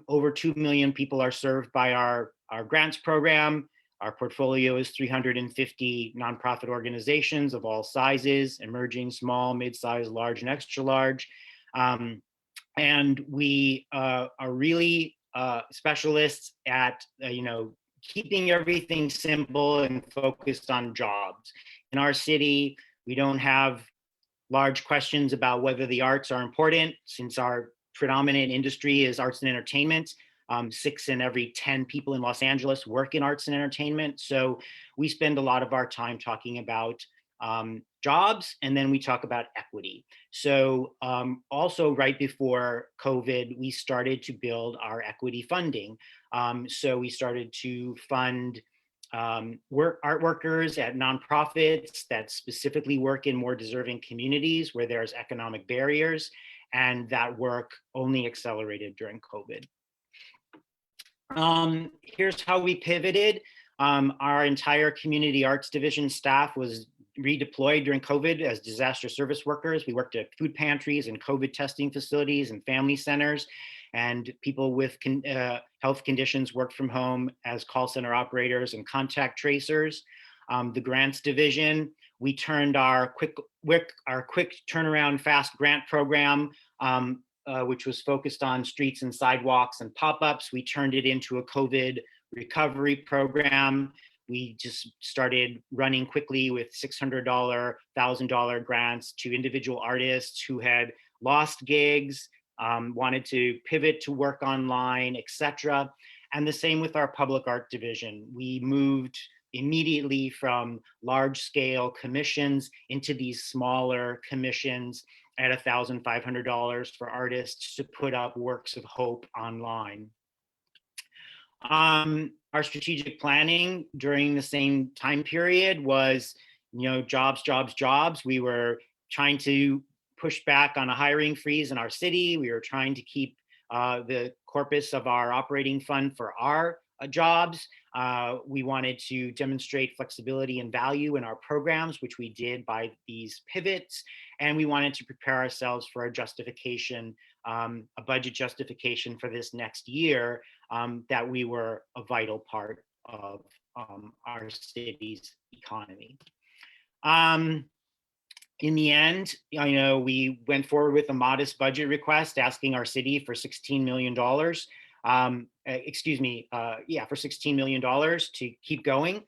Over 2 million people are served by our grants program. Our portfolio is 350 nonprofit organizations of all sizes, emerging, small, mid-sized, large, and extra large. And we are really specialists at, keeping everything simple and focused on jobs. In our city, we don't have large questions about whether the arts are important, since our predominant industry is arts and entertainment. 6 in every 10 people in Los Angeles work in arts and entertainment. So we spend a lot of our time talking about jobs, and then we talk about equity. So also right before COVID, we started to build our equity funding. So we started to fund art workers at nonprofits that specifically work in more deserving communities where there's economic barriers, and that work only accelerated during COVID. Here's how we pivoted. Our entire community arts division staff was redeployed during COVID as disaster service workers. We worked at food pantries and COVID testing facilities and family centers, and people with health conditions worked from home as call center operators and contact tracers. The grants division, we turned our quick turnaround fast grant program, which was focused on streets and sidewalks and pop-ups. We turned it into a COVID recovery program. We just started running quickly with $600, $1,000 grants to individual artists who had lost gigs, wanted to pivot to work online, etc. And the same with our public art division. We moved immediately from large-scale commissions into these smaller commissions at $1,500 for artists to put up works of hope online. Our strategic planning during the same time period was, jobs, jobs, jobs. We were trying to push back on a hiring freeze in our city. We were trying to keep the corpus of our operating fund for our jobs. We wanted to demonstrate flexibility and value in our programs, which we did by these pivots. And we wanted to prepare ourselves for a justification, a budget justification for this next year, that we were a vital part of our city's economy. In the end, we went forward with a modest budget request asking our city for $16 million. For $16 million to keep going.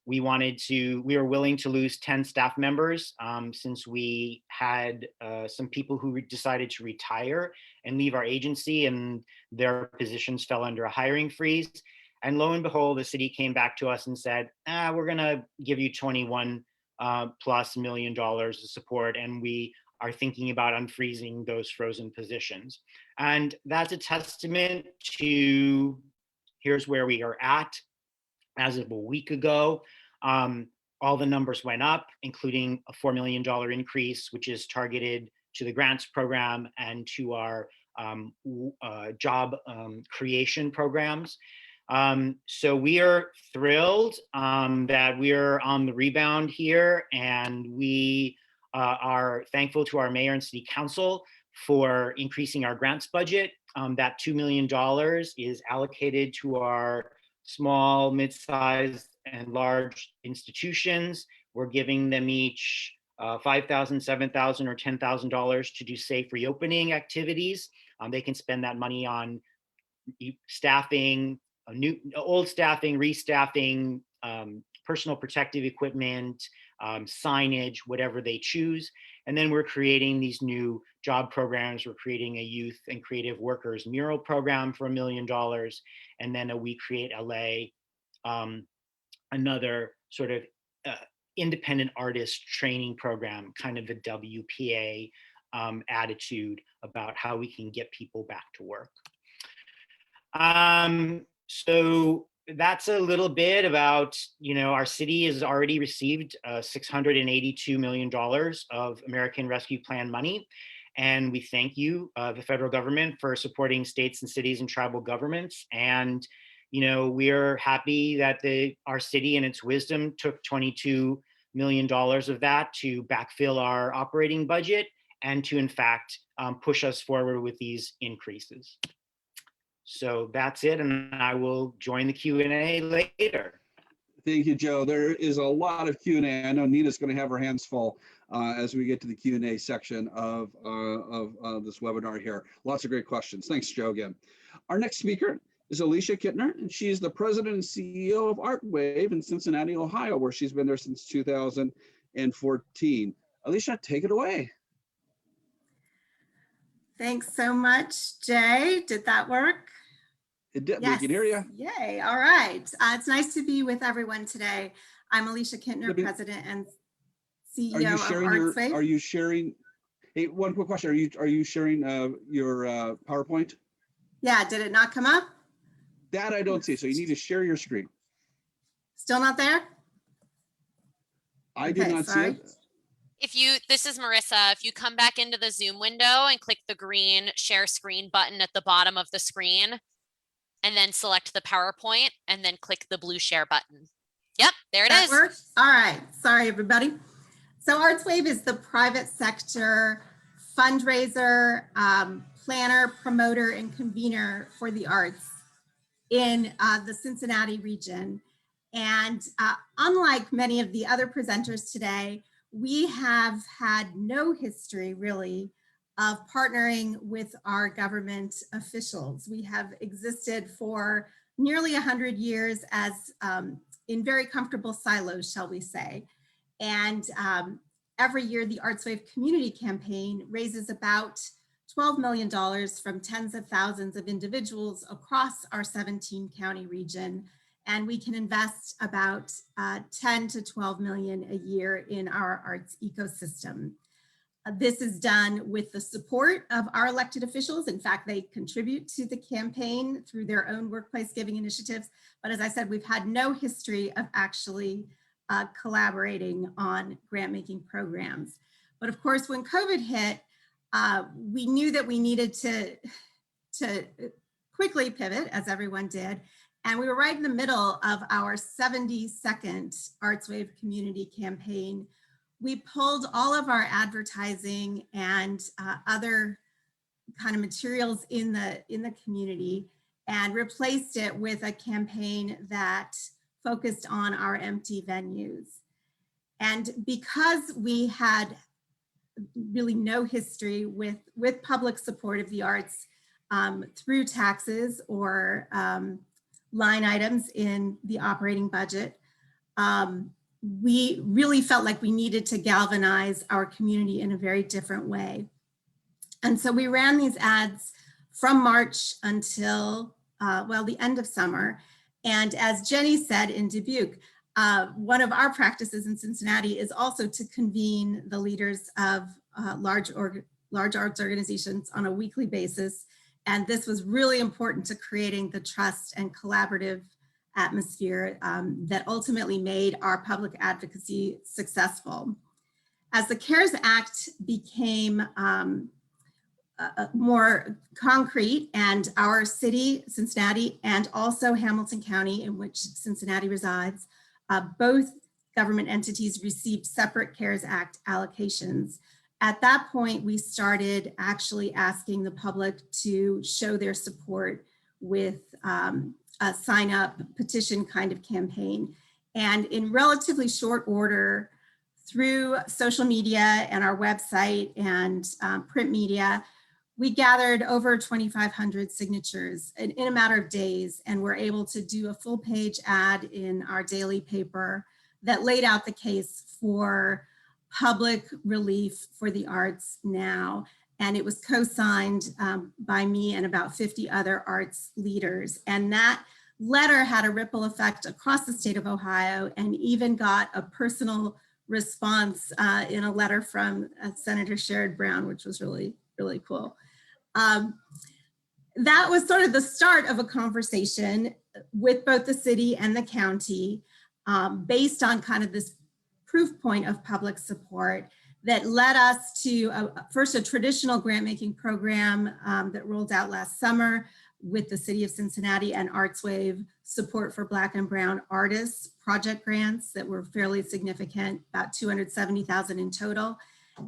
We were willing to lose 10 staff members since we had some people who decided to retire and leave our agency, and their positions fell under a hiring freeze. And lo and behold, the city came back to us and said, we're gonna give you $21+ million of support, and we are thinking about unfreezing those frozen positions. And that's a testament to, here's where we are at. As of a week ago, all the numbers went up, including a $4 million increase, which is targeted to the grants program and to our job creation programs. So we are thrilled that we're on the rebound here, and we are thankful to our mayor and city council for increasing our grants budget. That $2 million is allocated to our small, mid-sized, and large institutions. We're giving them each $5,000, $7,000, or $10,000 to do safe reopening activities. They can spend that money on staffing, old staffing, restaffing, personal protective equipment, signage, whatever they choose. And then we're creating these new job programs. We're creating a youth and creative workers mural program for $1 million. And then a We Create LA, another sort of independent artist training program, kind of the WPA attitude about how we can get people back to work. So that's a little bit about, our city has already received $682 million of American Rescue Plan money. And we thank you, the federal government, for supporting states and cities and tribal governments. And, we're happy that our city in its wisdom took $22 million of that to backfill our operating budget and to, in fact, push us forward with these increases. So that's it, and I will join the Q&A later. Thank you, Joe. There is a lot of Q&A. I know Nina's going to have her hands full as we get to the Q&A section of this webinar here. Lots of great questions. Thanks, Joe, again. Our next speaker is Alicia Kittner, and she is the president and CEO of ArtWave in Cincinnati, Ohio, where she's been there since 2014. Alicia, take it away. Thanks so much, Jay. Did that work? It did. Yes. We can hear you. Yay. All right. It's nice to be with everyone today. I'm Alicia Kittner, president and CEO of ArtWave. Are you sharing? Hey, one quick question. Are you sharing your PowerPoint? Yeah. Did it not come up? That I don't see. So you need to share your screen. Still not there? I did not see it. This is Marissa, if you come back into the Zoom window and click the green share screen button at the bottom of the screen, and then select the PowerPoint and then click the blue share button. Yep, there it is. Works? All right. Sorry, everybody. So ArtWave is the private sector fundraiser, planner, promoter, and convener for the arts in the Cincinnati region. And unlike many of the other presenters today, we have had no history really of partnering with our government officials. We have existed for nearly 100 years as in very comfortable silos, shall we say. And every year the ArtWave Community Campaign raises about $12 million from tens of thousands of individuals across our 17 county region. And we can invest about 10 to 12 million a year in our arts ecosystem. This is done with the support of our elected officials. In fact, they contribute to the campaign through their own workplace giving initiatives. But as I said, we've had no history of actually collaborating on grant making programs. But of course, when COVID hit, we knew that we needed to quickly pivot, as everyone did. And we were right in the middle of our 72nd ArtWave Community Campaign. We pulled all of our advertising and other kind of materials in the community and replaced it with a campaign that focused on our empty venues. And because we had really no history with public support of the arts through taxes or line items in the operating budget, we really felt like we needed to galvanize our community in a very different way. And so we ran these ads from March until, well, the end of summer. And as Jenny said in Dubuque, one of our practices in Cincinnati is also to convene the leaders of large arts organizations on a weekly basis. And this was really important to creating the trust and collaborative atmosphere that ultimately made our public advocacy successful. As the CARES Act became more concrete, and our city, Cincinnati, and also Hamilton County, in which Cincinnati resides, both government entities received separate CARES Act allocations. At that point, we started actually asking the public to show their support with a sign up petition kind of campaign. And in relatively short order, through social media and our website and print media, we gathered over 2,500 signatures in a matter of days, and were able to do a full page ad in our daily paper that laid out the case for public relief for the arts now. And it was co-signed by me and about 50 other arts leaders. And that letter had a ripple effect across the state of Ohio, and even got a personal response in a letter from Senator Sherrod Brown, which was really, really cool. That was sort of the start of a conversation with both the city and the county based on kind of this proof point of public support that led us to first a traditional grant making program that rolled out last summer, with the City of Cincinnati and ArtsWave support for Black and Brown artists project grants that were fairly significant, about $270,000 in total,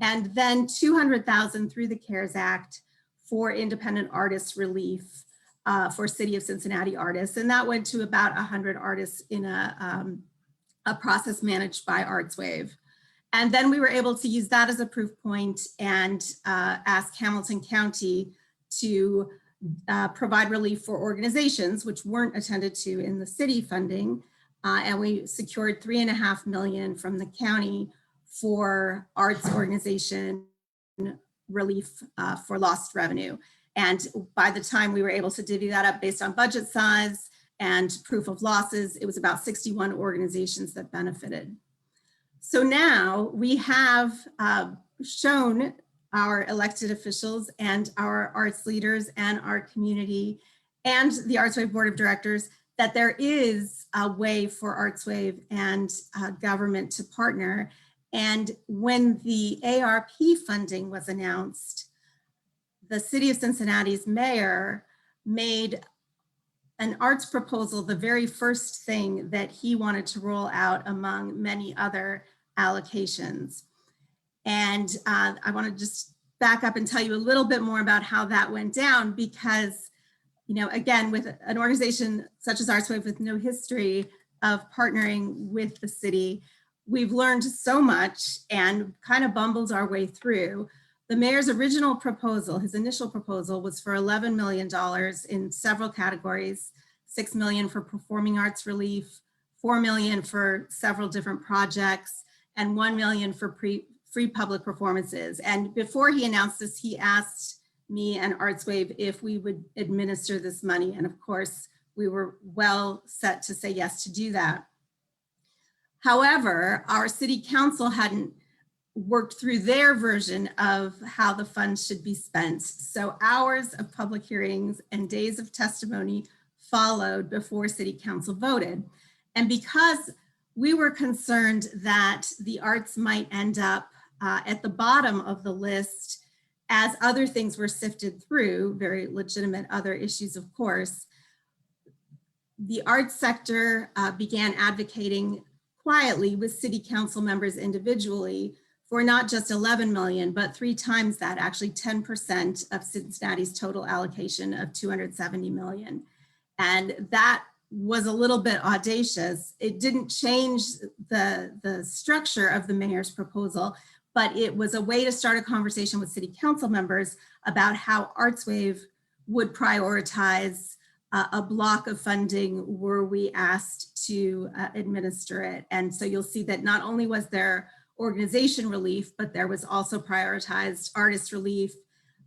and then $200,000 through the CARES Act for independent artist relief for City of Cincinnati artists. And that went to about 100 artists in a process managed by ArtsWave. And then we were able to use that as a proof point and ask Hamilton County to provide relief for organizations which weren't attended to in the city funding. And we secured $3.5 million from the county for arts organization relief for lost revenue. And by the time we were able to divvy that up based on budget size and proof of losses, it was about 61 organizations that benefited. So now we have shown our elected officials and our arts leaders and our community and the ArtsWave Board of Directors that there is a way for ArtsWave and government to partner. And when the ARP funding was announced, the City of Cincinnati's mayor made an arts proposal the very first thing that he wanted to roll out among many other allocations. And I want to just back up and tell you a little bit more about how that went down, because, you know, again, with an organization such as ArtsWave with no history of partnering with the city, we've learned so much and kind of bumbled our way through. The mayor's original proposal, his initial proposal, was for $11 million in several categories: $6 million for performing arts relief, $4 million for several different projects, and $1 million for free public performances. And before he announced this, he asked me and ArtsWave if we would administer this money. And of course, we were well set to say yes to do that. However, our city council hadn't worked through their version of how the funds should be spent. So hours of public hearings and days of testimony followed before city council voted. And because we were concerned that the arts might end up at the bottom of the list as other things were sifted through, very legitimate other issues, of course, the arts sector began advocating quietly with city council members individually for not just 11 million, but 3 times that, actually 10% of Cincinnati's total allocation of 270 million. And that was a little bit audacious. It didn't change the structure of the mayor's proposal, but it was a way to start a conversation with city council members about how ArtsWave would prioritize a block of funding were we asked to administer it. And so you'll see that not only was there organization relief, but there was also prioritized artist relief,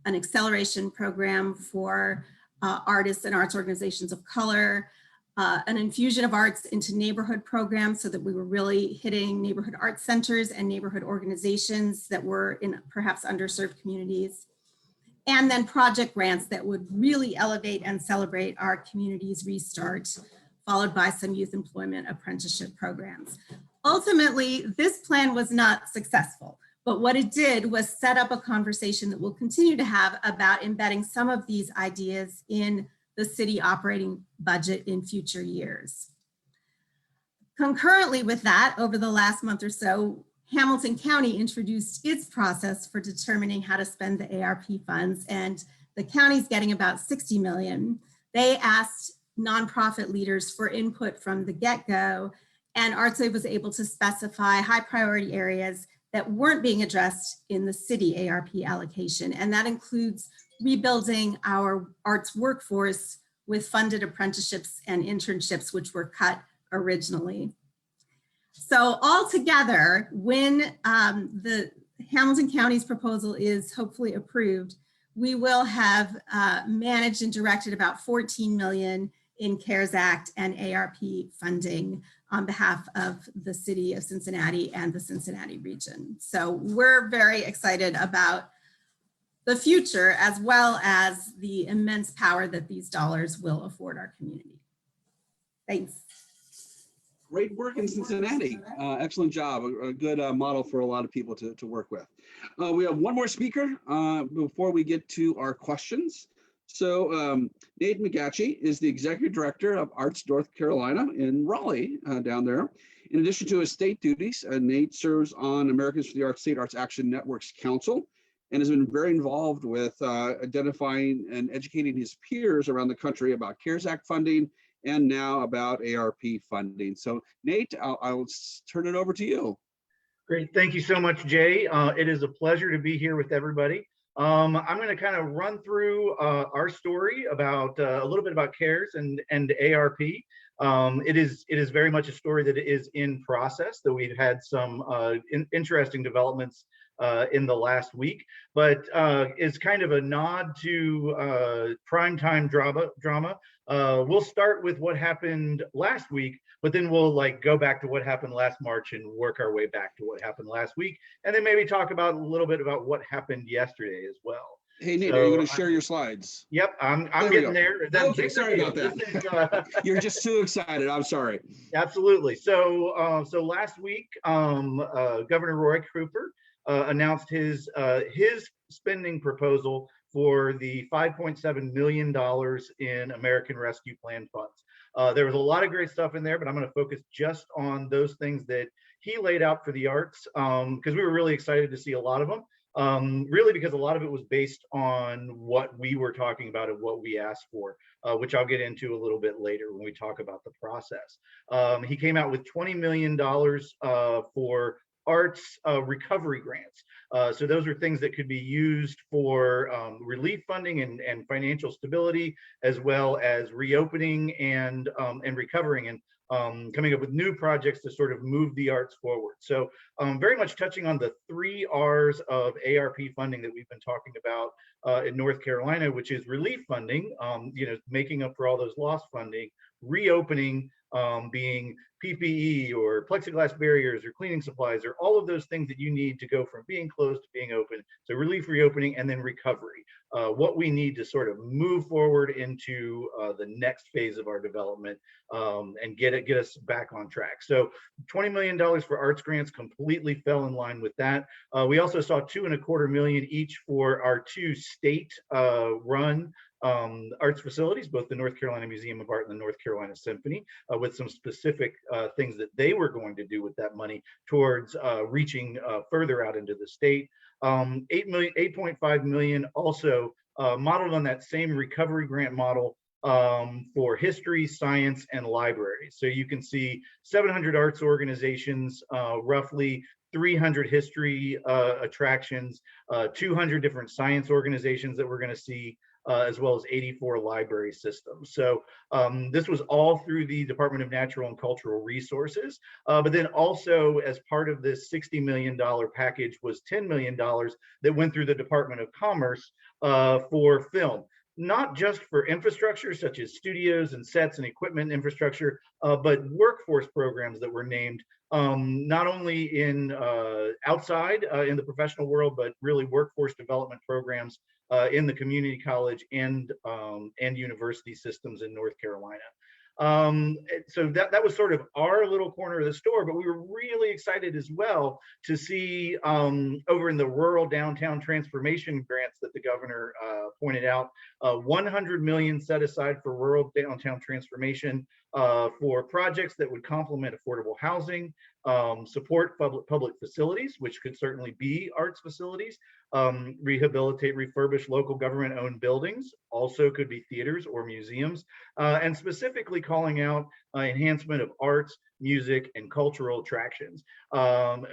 an acceleration program for artists and arts organizations of color, an infusion of arts into neighborhood programs so that we were really hitting neighborhood art centers and neighborhood organizations that were in perhaps underserved communities. And then project grants that would really elevate and celebrate our community's restart, followed by some youth employment apprenticeship programs. Ultimately, this plan was not successful, but what it did was set up a conversation that we'll continue to have about embedding some of these ideas in the city operating budget in future years. Concurrently with that, over the last month or so, Hamilton County introduced its process for determining how to spend the ARP funds, and the county's getting about 60 million. They asked nonprofit leaders for input from the get-go, and ArtsWave was able to specify high priority areas that weren't being addressed in the city ARP allocation. And that includes rebuilding our arts workforce with funded apprenticeships and internships, which were cut originally. So altogether, when the Hamilton County's proposal is hopefully approved, we will have managed and directed about 14 million in CARES Act and ARP funding on behalf of the city of Cincinnati and the Cincinnati region. So we're very excited about the future, as well as the immense power that these dollars will afford our community. Thanks. Great work in Cincinnati. Excellent job. A good model for a lot of people to work with. We have one more speaker before we get to our questions. So Nate McGatchie is the Executive Director of Arts North Carolina in Raleigh, down there. In addition to his state duties, Nate serves on Americans for the Arts State Arts Action Network's Council and has been very involved with identifying and educating his peers around the country about CARES Act funding and now about ARP funding. So Nate, I'll turn it over to you. Great. Thank you so much, Jay. It is a pleasure to be here with everybody. I'm going to kind of run through our story about a little bit about CARES and ARP. It is very much a story that is in process, though we've had some interesting developments in the last week, but is kind of a nod to primetime drama. We'll start with what happened last week, but then we'll go back to what happened last March and work our way back to what happened last week, and then maybe talk about a little bit about what happened yesterday as well. Hey Nate, are you going to share your slides? Yep, I'm There we getting go. there. Okay, sorry about that. You're just too excited. I'm sorry. Absolutely. So last week, Governor Roy Cooper announced his spending proposal for the $5.7 million in American Rescue Plan funds. There was a lot of great stuff in there, but I'm going to focus just on those things that he laid out for the arts, because we were really excited to see a lot of them. Really because a lot of it was based on what we were talking about and what we asked for, which I'll get into a little bit later when we talk about the process. He came out with $20 million for arts recovery grants. So those are things that could be used for relief funding and financial stability, as well as reopening and recovering and coming up with new projects to sort of move the arts forward. So very much touching on the 3 R's of ARP funding that we've been talking about in North Carolina, which is relief funding, making up for all those lost funding, reopening, being PPE or plexiglass barriers or cleaning supplies or all of those things that you need to go from being closed to being open. So relief, reopening, and then recovery. What we need to sort of move forward into the next phase of our development and get us back on track. So $20 million for arts grants completely fell in line with that. We also saw $2.25 million each for our 2 state run arts facilities, both the North Carolina Museum of Art and the North Carolina Symphony, with some specific things that they were going to do with that money towards reaching further out into the state. $8.5 million also modeled on that same recovery grant model for history, science, and libraries. So you can see 700 arts organizations, roughly 300 history attractions, 200 different science organizations that we're going to see, as well as 84 library systems. So this was all through the Department of Natural and Cultural Resources. But then also as part of this $60 million package was $10 million that went through the Department of Commerce for film. Not just for infrastructure such as studios and sets and equipment infrastructure, but workforce programs that were named not only in outside in the professional world, but really workforce development programs in the community college and university systems in North Carolina. So that was sort of our little corner of the store, but we were really excited as well to see over in the rural downtown transformation grants that the governor pointed out, 100 million set aside for rural downtown transformation for projects that would complement affordable housing, support public facilities, which could certainly be arts facilities, rehabilitate, refurbish local government-owned buildings, also could be theaters or museums, and specifically calling out enhancement of arts, music, and cultural attractions. And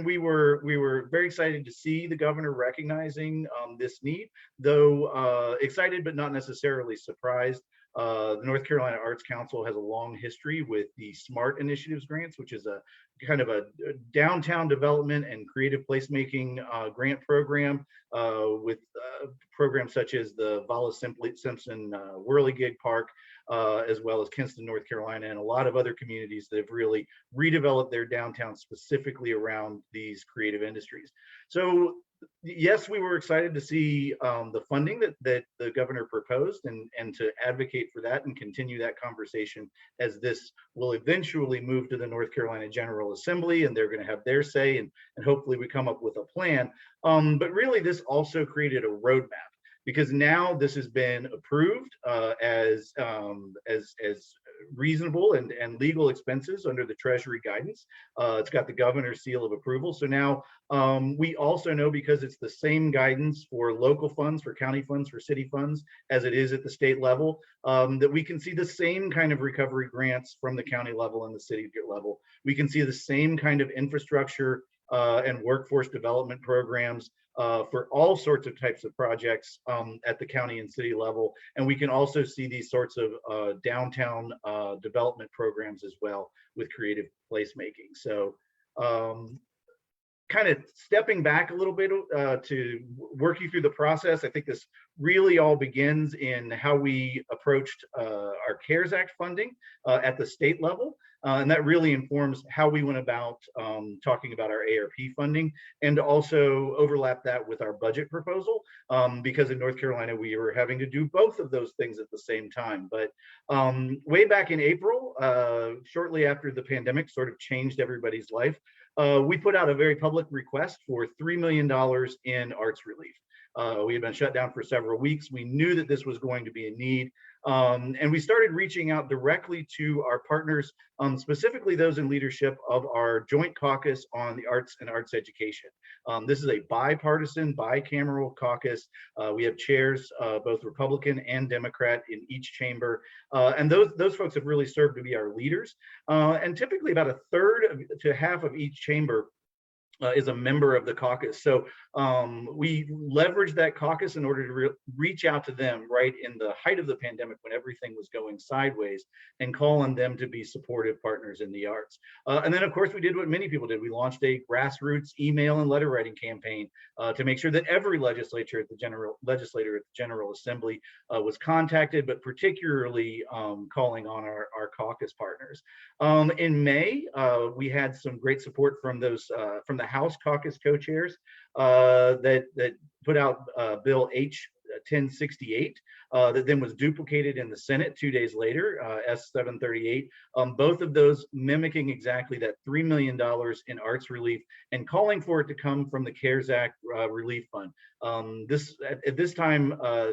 we were very excited to see the governor recognizing this need, though excited but not necessarily surprised. The North Carolina Arts Council has a long history with the SMART Initiatives grants, which is a kind of a downtown development and creative placemaking grant program with programs such as the Vala Simpson Whirligig Park, as well as Kinston, North Carolina, and a lot of other communities that have really redeveloped their downtown specifically around these creative industries. So yes, we were excited to see the funding that the governor proposed and to advocate for that and continue that conversation as this will eventually move to the North Carolina General Assembly and they're going to have their say and hopefully we come up with a plan. But really this also created a roadmap. because now this has been approved as reasonable and legal expenses under the Treasury guidance. It's got the governor's seal of approval. So now we also know, because it's the same guidance for local funds, for county funds, for city funds, as it is at the state level, that we can see the same kind of recovery grants from the county level and the city level. We can see the same kind of infrastructure and workforce development programs for all sorts of types of projects at the county and city level. And we can also see these sorts of downtown development programs as well with creative placemaking. So kind of stepping back a little bit to work you through the process, I think this really all begins in how we approached our CARES Act funding at the state level. And that really informs how we went about talking about our ARP funding, and also overlap that with our budget proposal, because in North Carolina, we were having to do both of those things at the same time. But way back in April, shortly after the pandemic sort of changed everybody's life, we put out a very public request for $3 million in arts relief. We had been shut down for several weeks. We knew that this was going to be a need. And we started reaching out directly to our partners, specifically those in leadership of our Joint Caucus on the Arts and Arts Education. This is a bipartisan, bicameral caucus. We have chairs, both Republican and Democrat, in each chamber. And those folks have really served to be our leaders. And typically about a third to half of each chamber is a member of the caucus. So we leveraged that caucus in order to reach out to them right in the height of the pandemic, when everything was going sideways, and call on them to be supportive partners in the arts. And then, of course, we did what many people did. We launched a grassroots email and letter writing campaign to make sure that every legislator at the General Assembly was contacted, but particularly calling on our caucus partners. In May, we had some great support from those from the House caucus co-chairs that put out Bill H. 1068 that then was duplicated in the Senate 2 days later, S 738. Both of those mimicking exactly that $3 million in arts relief, and calling for it to come from the CARES Act relief fund. At this time,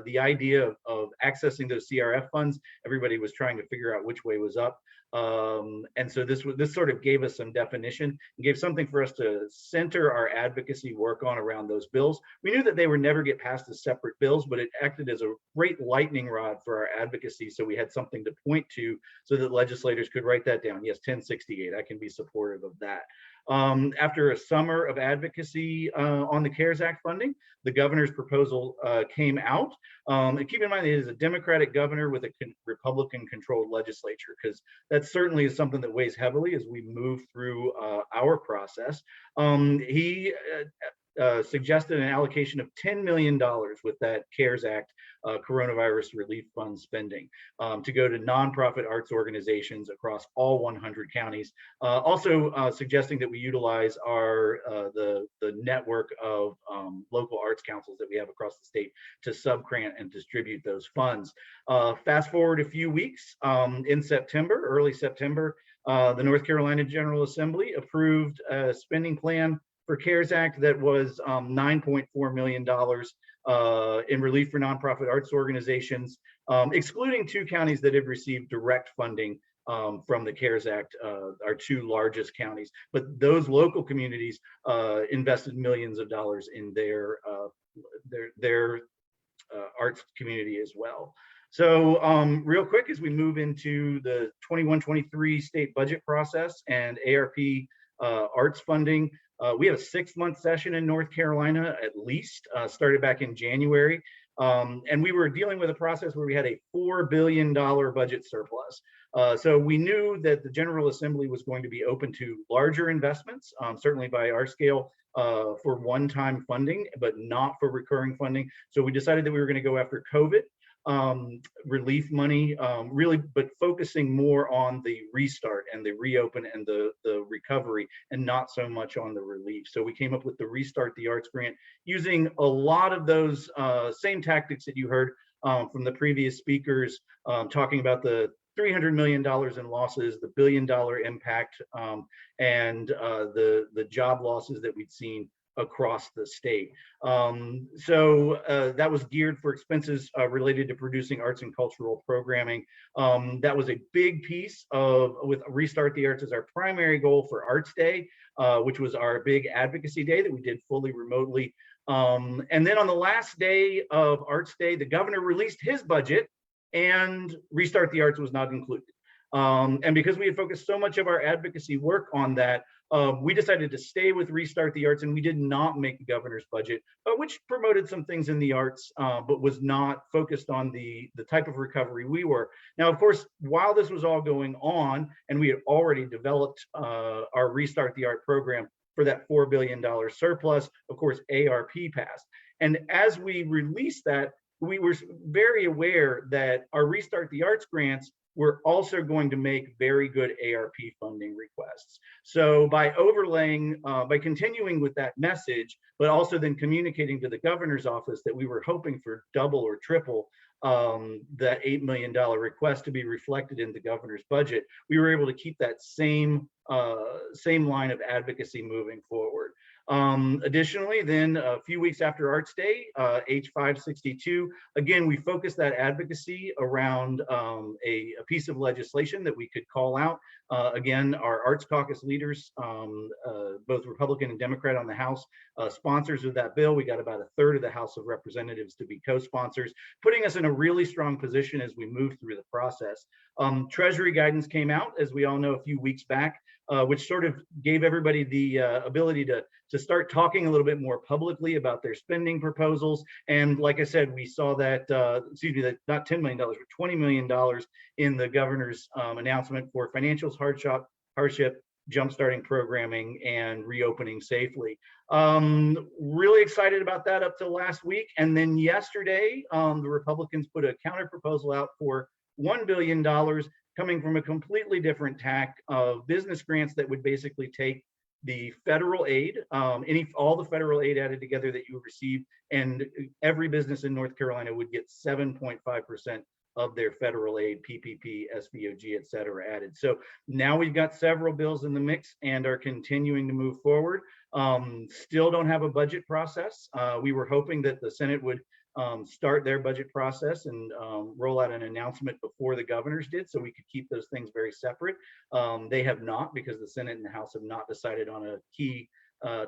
the idea of accessing those CRF funds, everybody was trying to figure out which way was up. And so this sort of gave us some definition and gave something for us to center our advocacy work on around those bills. We knew that they would never get passed as separate bills, but it acted as a great lightning rod for our advocacy. So we had something to point to so that legislators could write that down. Yes, 1068, I can be supportive of that. After a summer of advocacy on the CARES Act funding, the governor's proposal came out. And keep in mind, it is a Democratic governor with a Republican-controlled legislature, because that certainly is something that weighs heavily as we move through our process. He suggested an allocation of $10 million with that CARES Act coronavirus relief fund spending to go to nonprofit arts organizations across all 100 counties. Also suggesting that we utilize our the network of local arts councils that we have across the state to subgrant and distribute those funds. Fast forward a few weeks, in September, early September, the North Carolina General Assembly approved a spending plan for CARES Act that was $9.4 million in relief for nonprofit arts organizations, excluding 2 counties that have received direct funding from the CARES Act, our 2 largest counties. But those local communities invested millions of dollars in their arts community as well. So real quick, as we move into the 21-23 state budget process and ARP arts funding, we have a 6-month session in North Carolina, at least, started back in January. And we were dealing with a process where we had a $4 billion budget surplus. So we knew that the General Assembly was going to be open to larger investments, certainly by our scale, for one-time funding, but not for recurring funding. So we decided that we were going to go after COVID relief money, really, but focusing more on the restart and the reopen and the recovery, and not so much on the relief. So we came up with the Restart the Arts grant, using a lot of those same tactics that you heard from the previous speakers, talking about the $300 million in losses, the $1 billion impact, and the job losses that we'd seen across the state. That was geared for expenses related to producing arts and cultural programming. That was a big piece with Restart the Arts as our primary goal for Arts Day, which was our big advocacy day that we did fully remotely. And then on the last day of Arts Day, the governor released his budget and Restart the Arts was not included. And because we had focused so much of our advocacy work on that, we decided to stay with Restart the Arts, and we did not make the governor's budget, which promoted some things in the arts, but was not focused on the type of recovery we were. Now, of course, while this was all going on, and we had already developed our Restart the Art program for that $4 billion surplus, of course, ARP passed. And as we released that, we were very aware that our Restart the Arts grants were also going to make very good ARP funding requests. So by overlaying, by continuing with that message, but also then communicating to the governor's office that we were hoping for double or triple that $8 million request to be reflected in the governor's budget, we were able to keep that same line of advocacy moving forward. Additionally, then a few weeks after Arts Day, H562, again, we focused that advocacy around a piece of legislation that we could call out. Again, our Arts Caucus leaders, both Republican and Democrat on the House, sponsors of that bill. We got about a third of the House of Representatives to be co-sponsors, putting us in a really strong position as we move through the process. Treasury guidance came out, as we all know, a few weeks back, which sort of gave everybody the ability to start talking a little bit more publicly about their spending proposals. And like I said, we saw that, that not $10 million, but $20 million in the governor's announcement for financials, hardship, jumpstarting programming, and reopening safely. Really excited about that up till last week. And then yesterday, the Republicans put a counter proposal out for $1 billion coming from a completely different tack of business grants that would basically take the federal aid, all the federal aid added together that you receive, and every business in North Carolina would get 7.5% of their federal aid, PPP, SVOG, et cetera, added. So now we've got several bills in the mix and are continuing to move forward. Still don't have a budget process. We were hoping that the Senate would start their budget process and roll out an announcement before the governors did, so we could keep those things very separate. They have not, because the Senate and the House have not decided on a key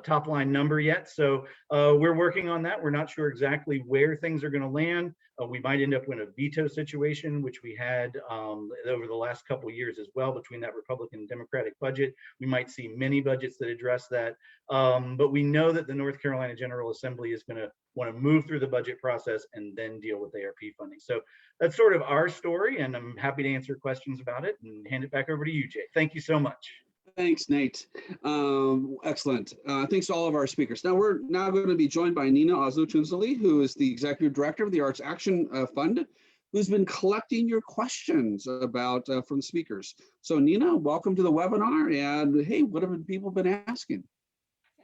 top line number yet. So we're working on that. We're not sure exactly where things are going to land. We might end up in a veto situation, which we had over the last couple of years as well, between that Republican and Democratic budget. We might see many budgets that address that. But we know that the North Carolina General Assembly is going to want to move through the budget process and then deal with ARP funding. So that's sort of our story, and I'm happy to answer questions about it and hand it back over to you, Jay. Thank you so much. Thanks, Nate. Excellent. Thanks to all of our speakers. Now we're going to be joined by Nina Oslo-Tunzali, who is the Executive Director of the Arts Action Fund, who's been collecting your questions about from speakers. So Nina, welcome to the webinar. And hey, what have people been asking?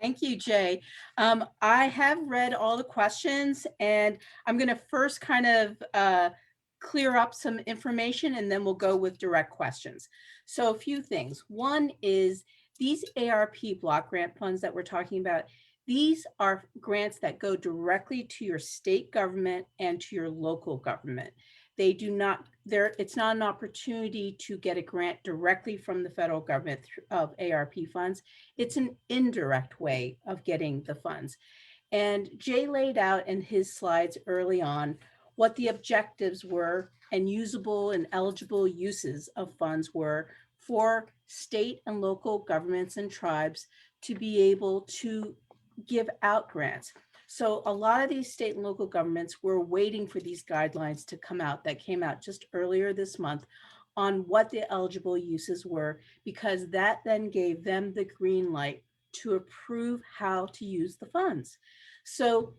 Thank you, Jay. I have read all the questions, and I'm going to first kind of clear up some information, and then we'll go with direct questions. So a few things. One is these ARP block grant funds that we're talking about. These are grants that go directly to your state government and to your local government. They do not, it's not an opportunity to get a grant directly from the federal government of ARP funds. It's an indirect way of getting the funds. And Jay laid out in his slides early on what the objectives were and usable and eligible uses of funds were for state and local governments and tribes to be able to give out grants. So a lot of these state and local governments were waiting for these guidelines to come out that came out just earlier this month on what the eligible uses were, because that then gave them the green light to approve how to use the funds. So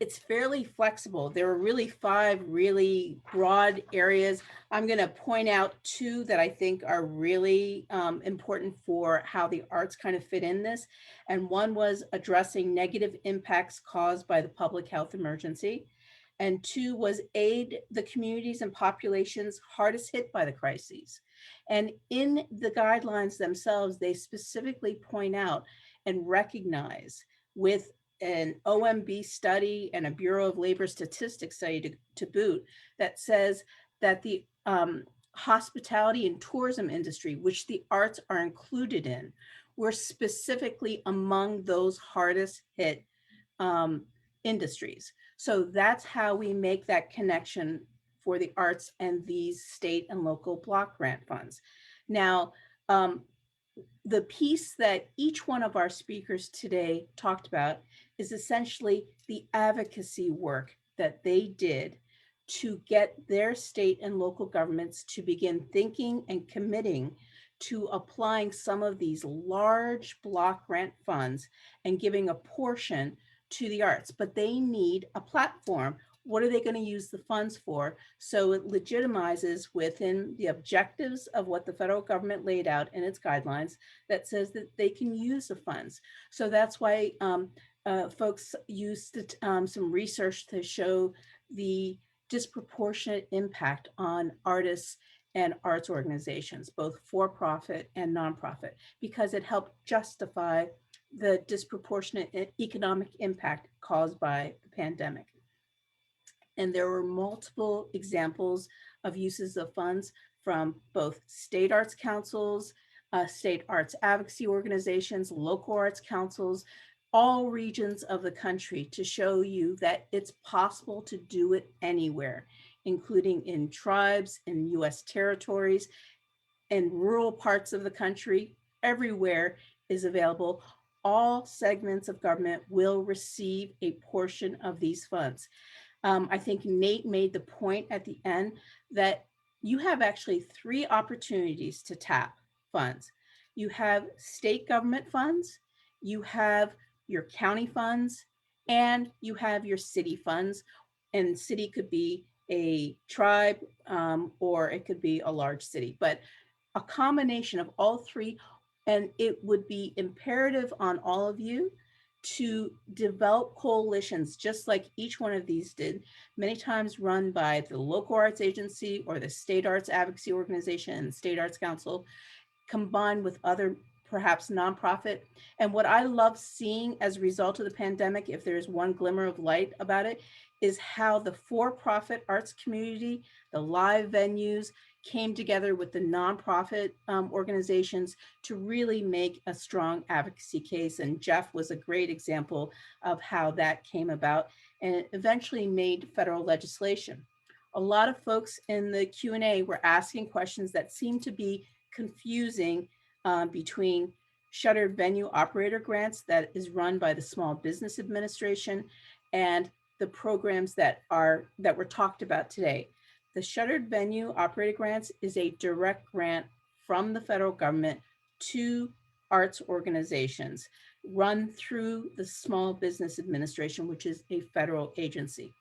it's fairly flexible. There are really 5 really broad areas. I'm going to point out 2 that I think are really important for how the arts kind of fit in this. And one was addressing negative impacts caused by the public health emergency. And 2 was aid the communities and populations hardest hit by the crises. And in the guidelines themselves, they specifically point out and recognize with an OMB study and a Bureau of Labor Statistics study to boot that says that the hospitality and tourism industry, which the arts are included in, were specifically among those hardest hit industries. So that's how we make that connection for the arts and these state and local block grant funds. Now, the piece that each one of our speakers today talked about is essentially the advocacy work that they did to get their state and local governments to begin thinking and committing to applying some of these large block grant funds and giving a portion to the arts. But they need a platform. What are they going to use the funds for? So it legitimizes within the objectives of what the federal government laid out in its guidelines that says that they can use the funds. So that's why folks used some research to show the disproportionate impact on artists and arts organizations, both for-profit and nonprofit, because it helped justify the disproportionate economic impact caused by the pandemic. And there were multiple examples of uses of funds from both state arts councils, state arts advocacy organizations, local arts councils, all regions of the country, to show you that it's possible to do it anywhere, including in tribes, in US territories, in rural parts of the country. Everywhere is available. All segments of government will receive a portion of these funds. I think Nate made the point at the end that you have actually 3 opportunities to tap funds. You have state government funds, you have your county funds, and you have your city funds. And city could be a tribe or it could be a large city, but a combination of all 3. And it would be imperative on all of you to develop coalitions, just like each one of these did, many times run by the local arts agency or the state arts advocacy organization and state arts council, combined with other perhaps nonprofit. And what I love seeing as a result of the pandemic, if there's one glimmer of light about it, is how the for-profit arts community, the live venues, came together with the nonprofit organizations to really make a strong advocacy case. And Jeff was a great example of how that came about, and it eventually made federal legislation. A lot of folks in the Q&A were asking questions that seemed to be confusing between shuttered venue operator grants that is run by the Small Business Administration and the programs that were talked about today. The shuttered venue operator grants is a direct grant from the federal government to arts organizations run through the Small Business Administration, which is a federal agency.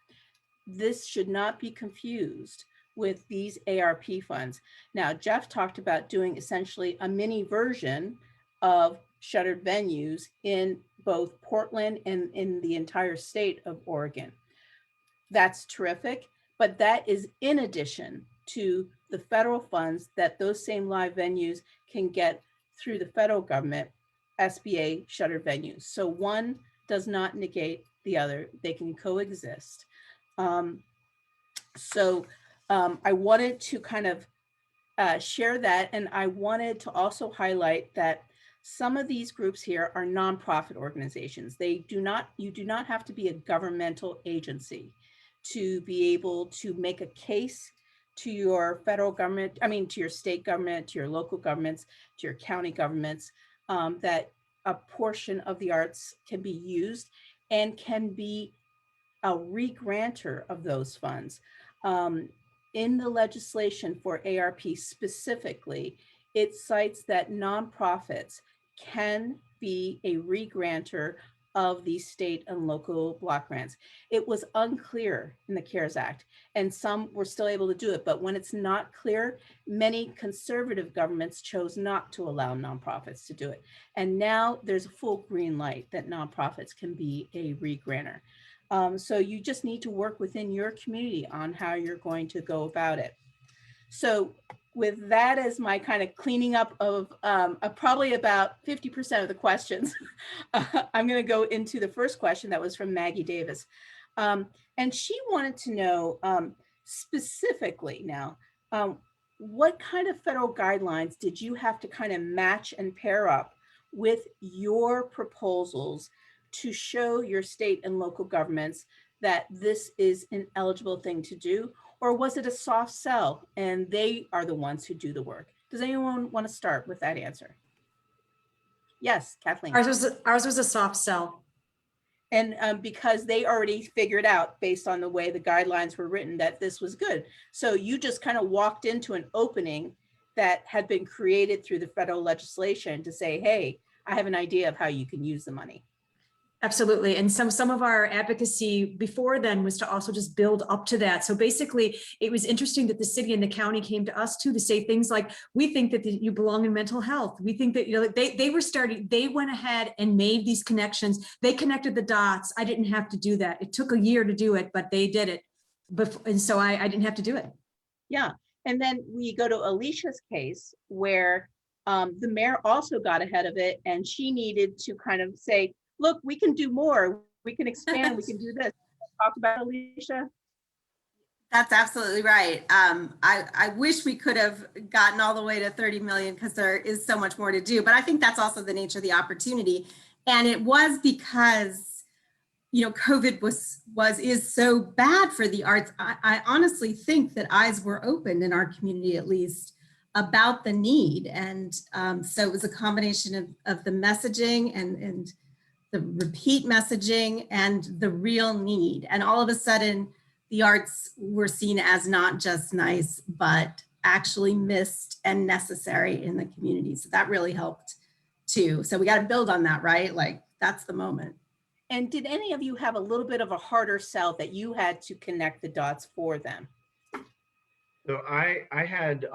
This should not be confused with these ARP funds. Now, Jeff talked about doing essentially a mini version of shuttered venues in both Portland and in the entire state of Oregon. That's terrific, but that is in addition to the federal funds that those same live venues can get through the federal government SBA shuttered venues. So one does not negate the other, they can coexist. I wanted to kind of share that, and I wanted to also highlight that some of these groups here are nonprofit organizations. You do not have to be a governmental agency to be able to make a case to your federal government, to your state government, to your local governments, to your county governments, that a portion of the arts can be used and can be a re-grantor of those funds. In the legislation for ARP specifically, it cites that nonprofits can be a re-grantor of these state and local block grants. It was unclear in the CARES Act, and some were still able to do it, but when it's not clear, many conservative governments chose not to allow nonprofits to do it. And now there's a full green light that nonprofits can be a re-grantor. So you just need to work within your community on how you're going to go about it. So with that as my kind of cleaning up of probably about 50% of the questions, I'm going to go into the first question that was from Maggie Davis. And she wanted to know specifically now, what kind of federal guidelines did you have to kind of match and pair up with your proposals to show your state and local governments that this is an eligible thing to do? Or was it a soft sell and they are the ones who do the work? Does anyone want to start with that answer? Yes, Kathleen. Ours was a soft sell. And because they already figured out based on the way the guidelines were written that this was good. So you just kind of walked into an opening that had been created through the federal legislation to say, hey, I have an idea of how you can use the money. Absolutely. And some of our advocacy before then was to also just build up to that. So basically, it was interesting that the city and the county came to us too to say things like, we think that you belong in mental health. We think that, you know, they went ahead and made these connections. They connected the dots. I didn't have to do that. It took a year to do it, but they did it. And so I didn't have to do it. Yeah. And then we go to Alicia's case where the mayor also got ahead of it and she needed to kind of say, look, we can do more. We can expand. We can do this. Talk about Alicia. That's absolutely right. I wish we could have gotten all the way to 30 million because there is so much more to do. But I think that's also the nature of the opportunity. And it was because, you know, COVID is so bad for the arts. I honestly think that eyes were opened in our community, at least, about the need. And so it was a combination of the messaging and the repeat messaging and the real need. And all of a sudden, the arts were seen as not just nice, but actually missed and necessary in the community. So that really helped too. So we got to build on that, right? Like that's the moment. And did any of you have a little bit of a harder sell that you had to connect the dots for them? So I had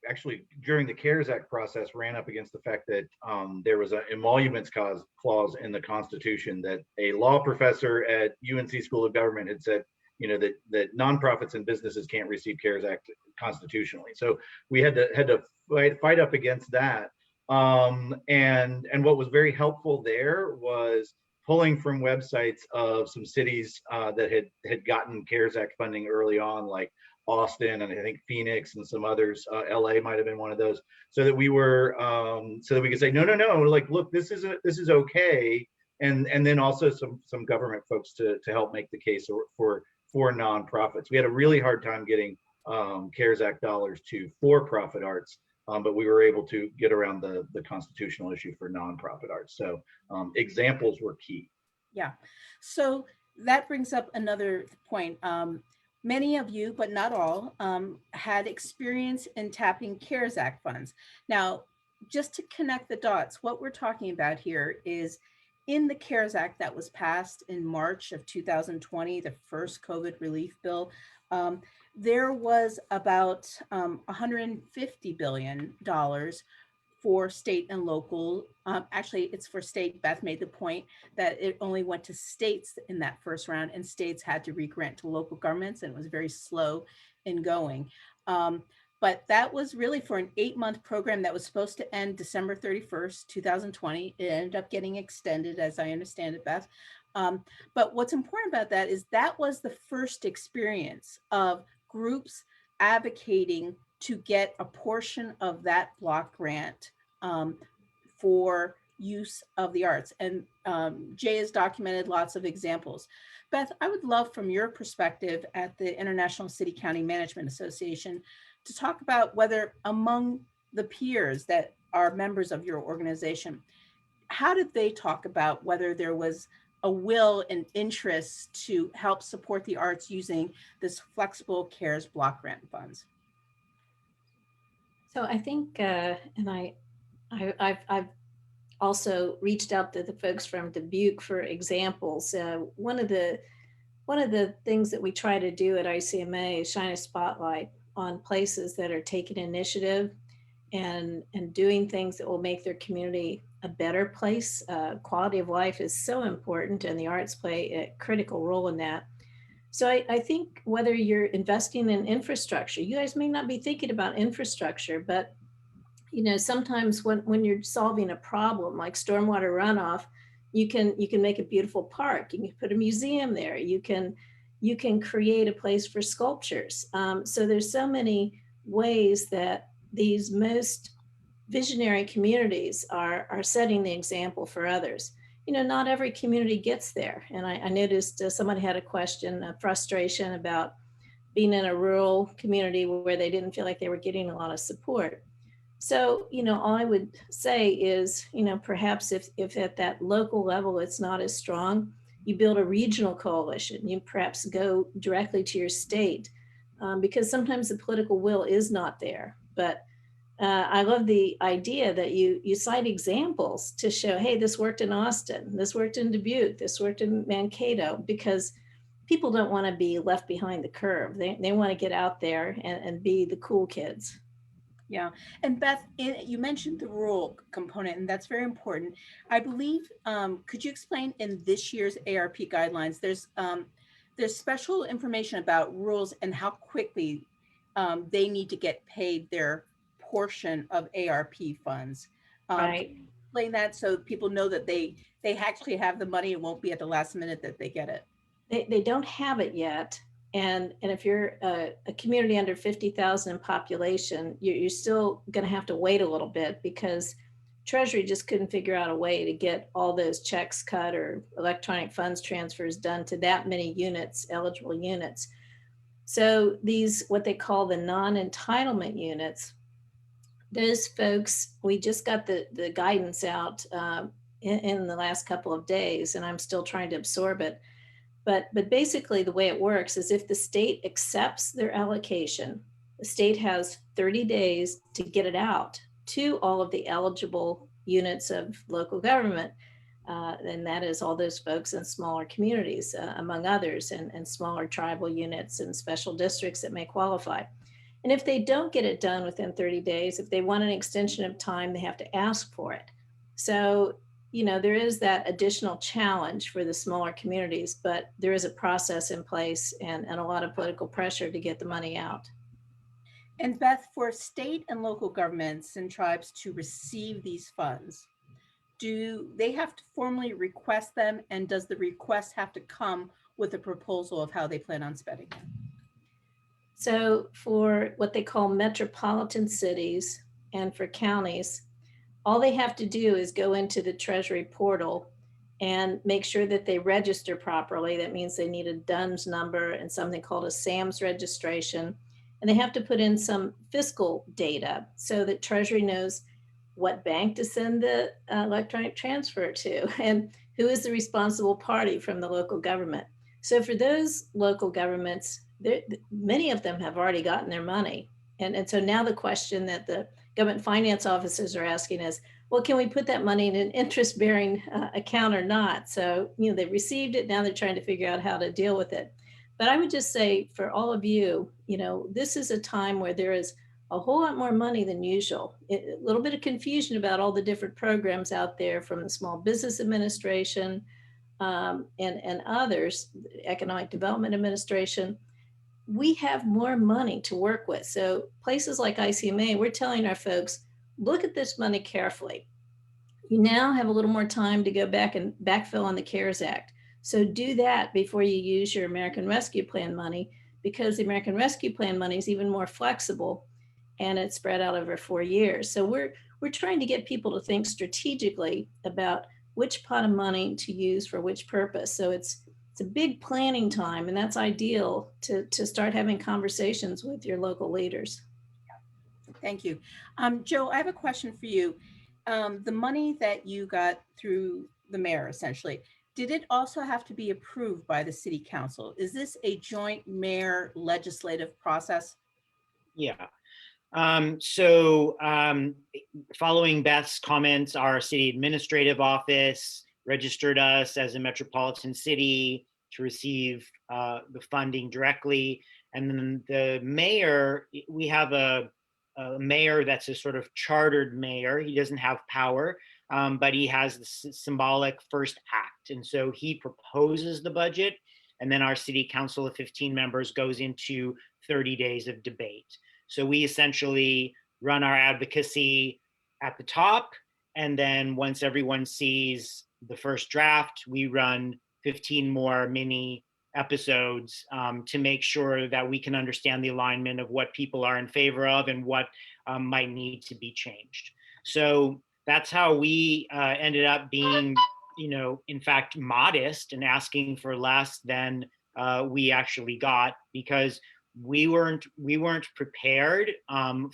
actually during the CARES Act process ran up against the fact that there was an emoluments clause in the Constitution that a law professor at UNC School of Government had said, you know, that nonprofits and businesses can't receive CARES Act constitutionally. So we had to fight up against that. And what was very helpful there was pulling from websites of some cities that had gotten CARES Act funding early on, like Austin and I think Phoenix and some others. LA might have been one of those, so that we were so that we could say no, like look, this is okay, and then also some government folks to help make the case for nonprofits. We had a really hard time getting CARES Act dollars to for-profit arts, but we were able to get around the constitutional issue for nonprofit arts. So examples were key. Yeah, so that brings up another point. Many of you, but not all, had experience in tapping CARES Act funds. Now, just to connect the dots, what we're talking about here is in the CARES Act that was passed in March of 2020, the first COVID relief bill, there was about $150 billion for state and local. Actually, it's for state. Beth made the point that it only went to states in that first round, and states had to re-grant to local governments, and it was very slow in going. But that was really for an 8-month program that was supposed to end December 31st, 2020. It ended up getting extended, as I understand it, Beth. But what's important about that is that was the first experience of groups advocating to get a portion of that block grant for use of the arts. And Jay has documented lots of examples. Beth, I would love from your perspective at the International City County Management Association to talk about whether among the peers that are members of your organization, how did they talk about whether there was a will and interest to help support the arts using this flexible CARES block grant funds? So I think, and I've also reached out to the folks from Dubuque for examples. One of the things that we try to do at ICMA is shine a spotlight on places that are taking initiative and doing things that will make their community a better place. Quality of life is so important, and the arts play a critical role in that. So I think whether you're investing in infrastructure, you guys may not be thinking about infrastructure, but sometimes when you're solving a problem like stormwater runoff, you can make a beautiful park. You can put a museum there. You can create a place for sculptures. So there's so many ways that these most visionary communities are setting the example for others. Not every community gets there. And I noticed someone had a question, a frustration about being in a rural community where they didn't feel like they were getting a lot of support. So, all I would say is, perhaps if at that local level it's not as strong, you build a regional coalition. You perhaps go directly to your state, because sometimes the political will is not there. But I love the idea that you cite examples to show, hey, this worked in Austin, this worked in Dubuque, this worked in Mankato, because people don't want to be left behind the curve. They want to get out there and be the cool kids. Yeah, and Beth, you mentioned the rural component, and that's very important. I believe, could you explain in this year's ARP guidelines, there's special information about rules and how quickly they need to get paid their portion of ARP funds. Right. Explain that so people know that they actually have the money. It won't be at the last minute that they get it. They don't have it yet. And if you're a community under 50,000 in population, you're still going to have to wait a little bit, because Treasury just couldn't figure out a way to get all those checks cut or electronic funds transfers done to that many units, eligible units. So these, what they call the non-entitlement units, those folks, we just got the guidance out in the last couple of days, and I'm still trying to absorb it. But basically the way it works is if the state accepts their allocation, the state has 30 days to get it out to all of the eligible units of local government. And that is all those folks in smaller communities, among others, and smaller tribal units and special districts that may qualify. And if they don't get it done within 30 days, if they want an extension of time, they have to ask for it. So, there is that additional challenge for the smaller communities, but there is a process in place and a lot of political pressure to get the money out. And Beth, for state and local governments and tribes to receive these funds, do they have to formally request them? And does the request have to come with a proposal of how they plan on spending them? So for what they call metropolitan cities and for counties, all they have to do is go into the Treasury portal and make sure that they register properly. That means they need a DUNS number and something called a SAMS registration. And they have to put in some fiscal data so that Treasury knows what bank to send the electronic transfer to and who is the responsible party from the local government. So for those local governments, many of them have already gotten their money. And so now the question that the government finance officers are asking is, well, can we put that money in an interest-bearing account or not? So, they received it, now they're trying to figure out how to deal with it. But I would just say for all of you, this is a time where there is a whole lot more money than usual. A little bit of confusion about all the different programs out there from the Small Business Administration and others, Economic Development Administration. We have more money to work with. So places like ICMA, we're telling our folks, look at this money carefully. You now have a little more time to go back and backfill on the CARES Act. So do that before you use your American Rescue Plan money, because the American Rescue Plan money is even more flexible and it's spread out over 4 years. So we're trying to get people to think strategically about which pot of money to use for which purpose. So it's a big planning time, and that's ideal to start having conversations with your local leaders. Thank you. Joe, I have a question for you. The money that you got through the mayor, essentially, did it also have to be approved by the city council? Is this a joint mayor legislative process? Yeah. Following Beth's comments, our city administrative office registered us as a metropolitan city to receive the funding directly. And then the mayor, we have a mayor that's a sort of chartered mayor. He doesn't have power, but he has the symbolic first act. And so he proposes the budget. and then our city council of 15 members goes into 30 days of debate. So we essentially run our advocacy at the top, and then once everyone sees the first draft, we run 15 more mini episodes to make sure that we can understand the alignment of what people are in favor of and what might need to be changed. So that's how we ended up being, in fact, modest and asking for less than we actually got, because we weren't prepared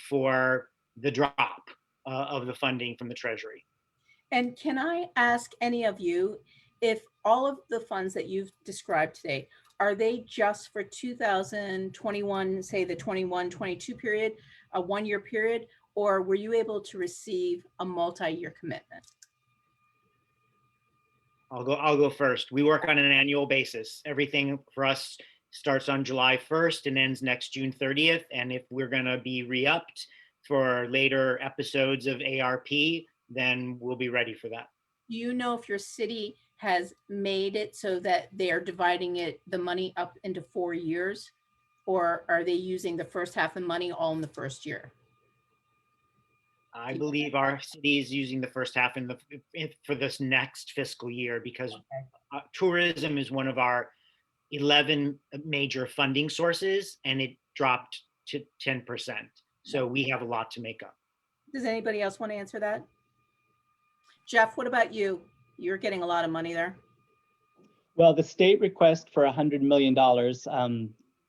for the drop of the funding from the Treasury. And can I ask any of you if all of the funds that you've described today, are they just for 2021, say the 21-22 period, a one-year period, or were you able to receive a multi-year commitment? I'll go first. We work on an annual basis. Everything for us starts on July 1st and ends next June 30th. And if we're going to be re-upped for later episodes of ARP, then we'll be ready for that. Do you know if your city has made it so that they are dividing the money up into 4 years, or are they using the first half of the money all in the first year? I believe our city is using the first half for this next fiscal year, because tourism is one of our 11 major funding sources, and it dropped to 10%. So we have a lot to make up. Does anybody else want to answer that? Jeff, what about you? You're getting a lot of money there. Well, the state request for $100 million,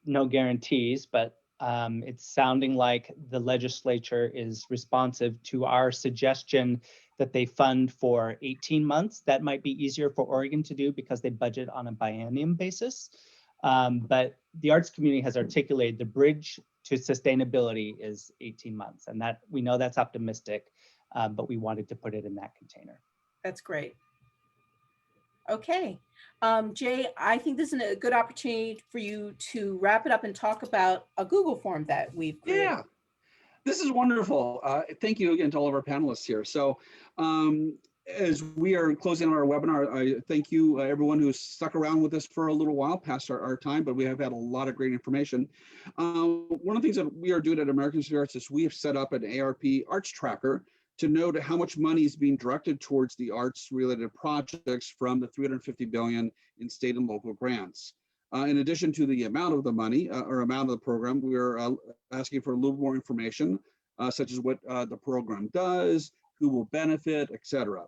no guarantees, but it's sounding like the legislature is responsive to our suggestion that they fund for 18 months. That might be easier for Oregon to do because they budget on a biennium basis. But the arts community has articulated the bridge to sustainability is 18 months. And that we know that's optimistic, but we wanted to put it in that container. That's great. Okay. Jay, I think this is a good opportunity for you to wrap it up and talk about a Google form that we've created. Yeah, this is wonderful. Thank you again to all of our panelists here. So as we are closing our webinar, I thank you everyone who's stuck around with us for a little while past our time, but we have had a lot of great information. One of the things that we are doing at American History Arts is we have set up an ARP arts tracker to note how much money is being directed towards the arts related projects from the $350 billion in state and local grants. In addition to the amount of the money or amount of the program, we are asking for a little more information, such as what the program does, who will benefit, etc.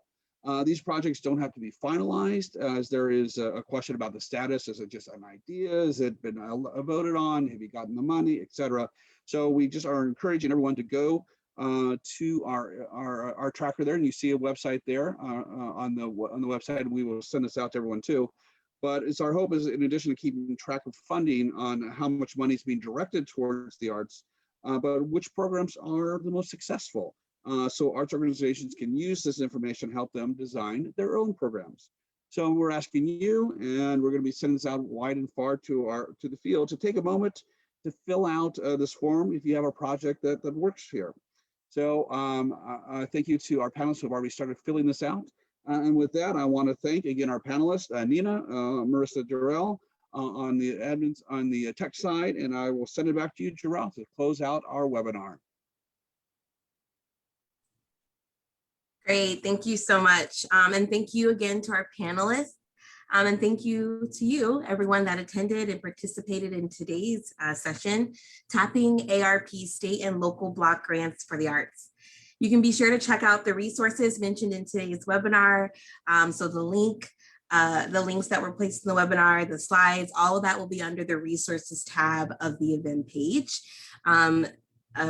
These projects don't have to be finalized, as there is a question about the status. Is it just an idea? Has it been voted on? Have you gotten the money, etc.? So we just are encouraging everyone to go to our tracker there, and you see a website there on the website, and we will send this out to everyone too. But it's our hope is, in addition to keeping track of funding on how much money is being directed towards the arts, but which programs are the most successful. So arts organizations can use this information to help them design their own programs. So we're asking you, and we're going to be sending this out wide and far to the field, to take a moment to fill out this form if you have a project that works here. So thank you to our panelists who have already started filling this out. And with that, I want to thank again our panelists, Nina, Marissa, Jarrell, on the admins, on the tech side, and I will send it back to you, Jarrell, to close out our webinar. Great, thank you so much. And thank you again to our panelists. And thank you to you, everyone that attended and participated in today's session, Tapping ARP State and Local Block Grants for the Arts. You can be sure to check out the resources mentioned in today's webinar. So the links that were placed in the webinar, the slides, all of that will be under the resources tab of the event page.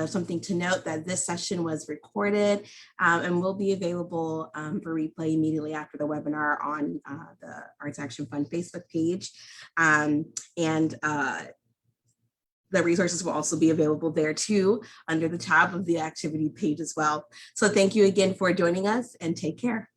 Something to note that this session was recorded and will be available for replay immediately after the webinar on the Arts Action Fund Facebook page. The resources will also be available there too, under the tab of the activity page as well. So thank you again for joining us, and take care.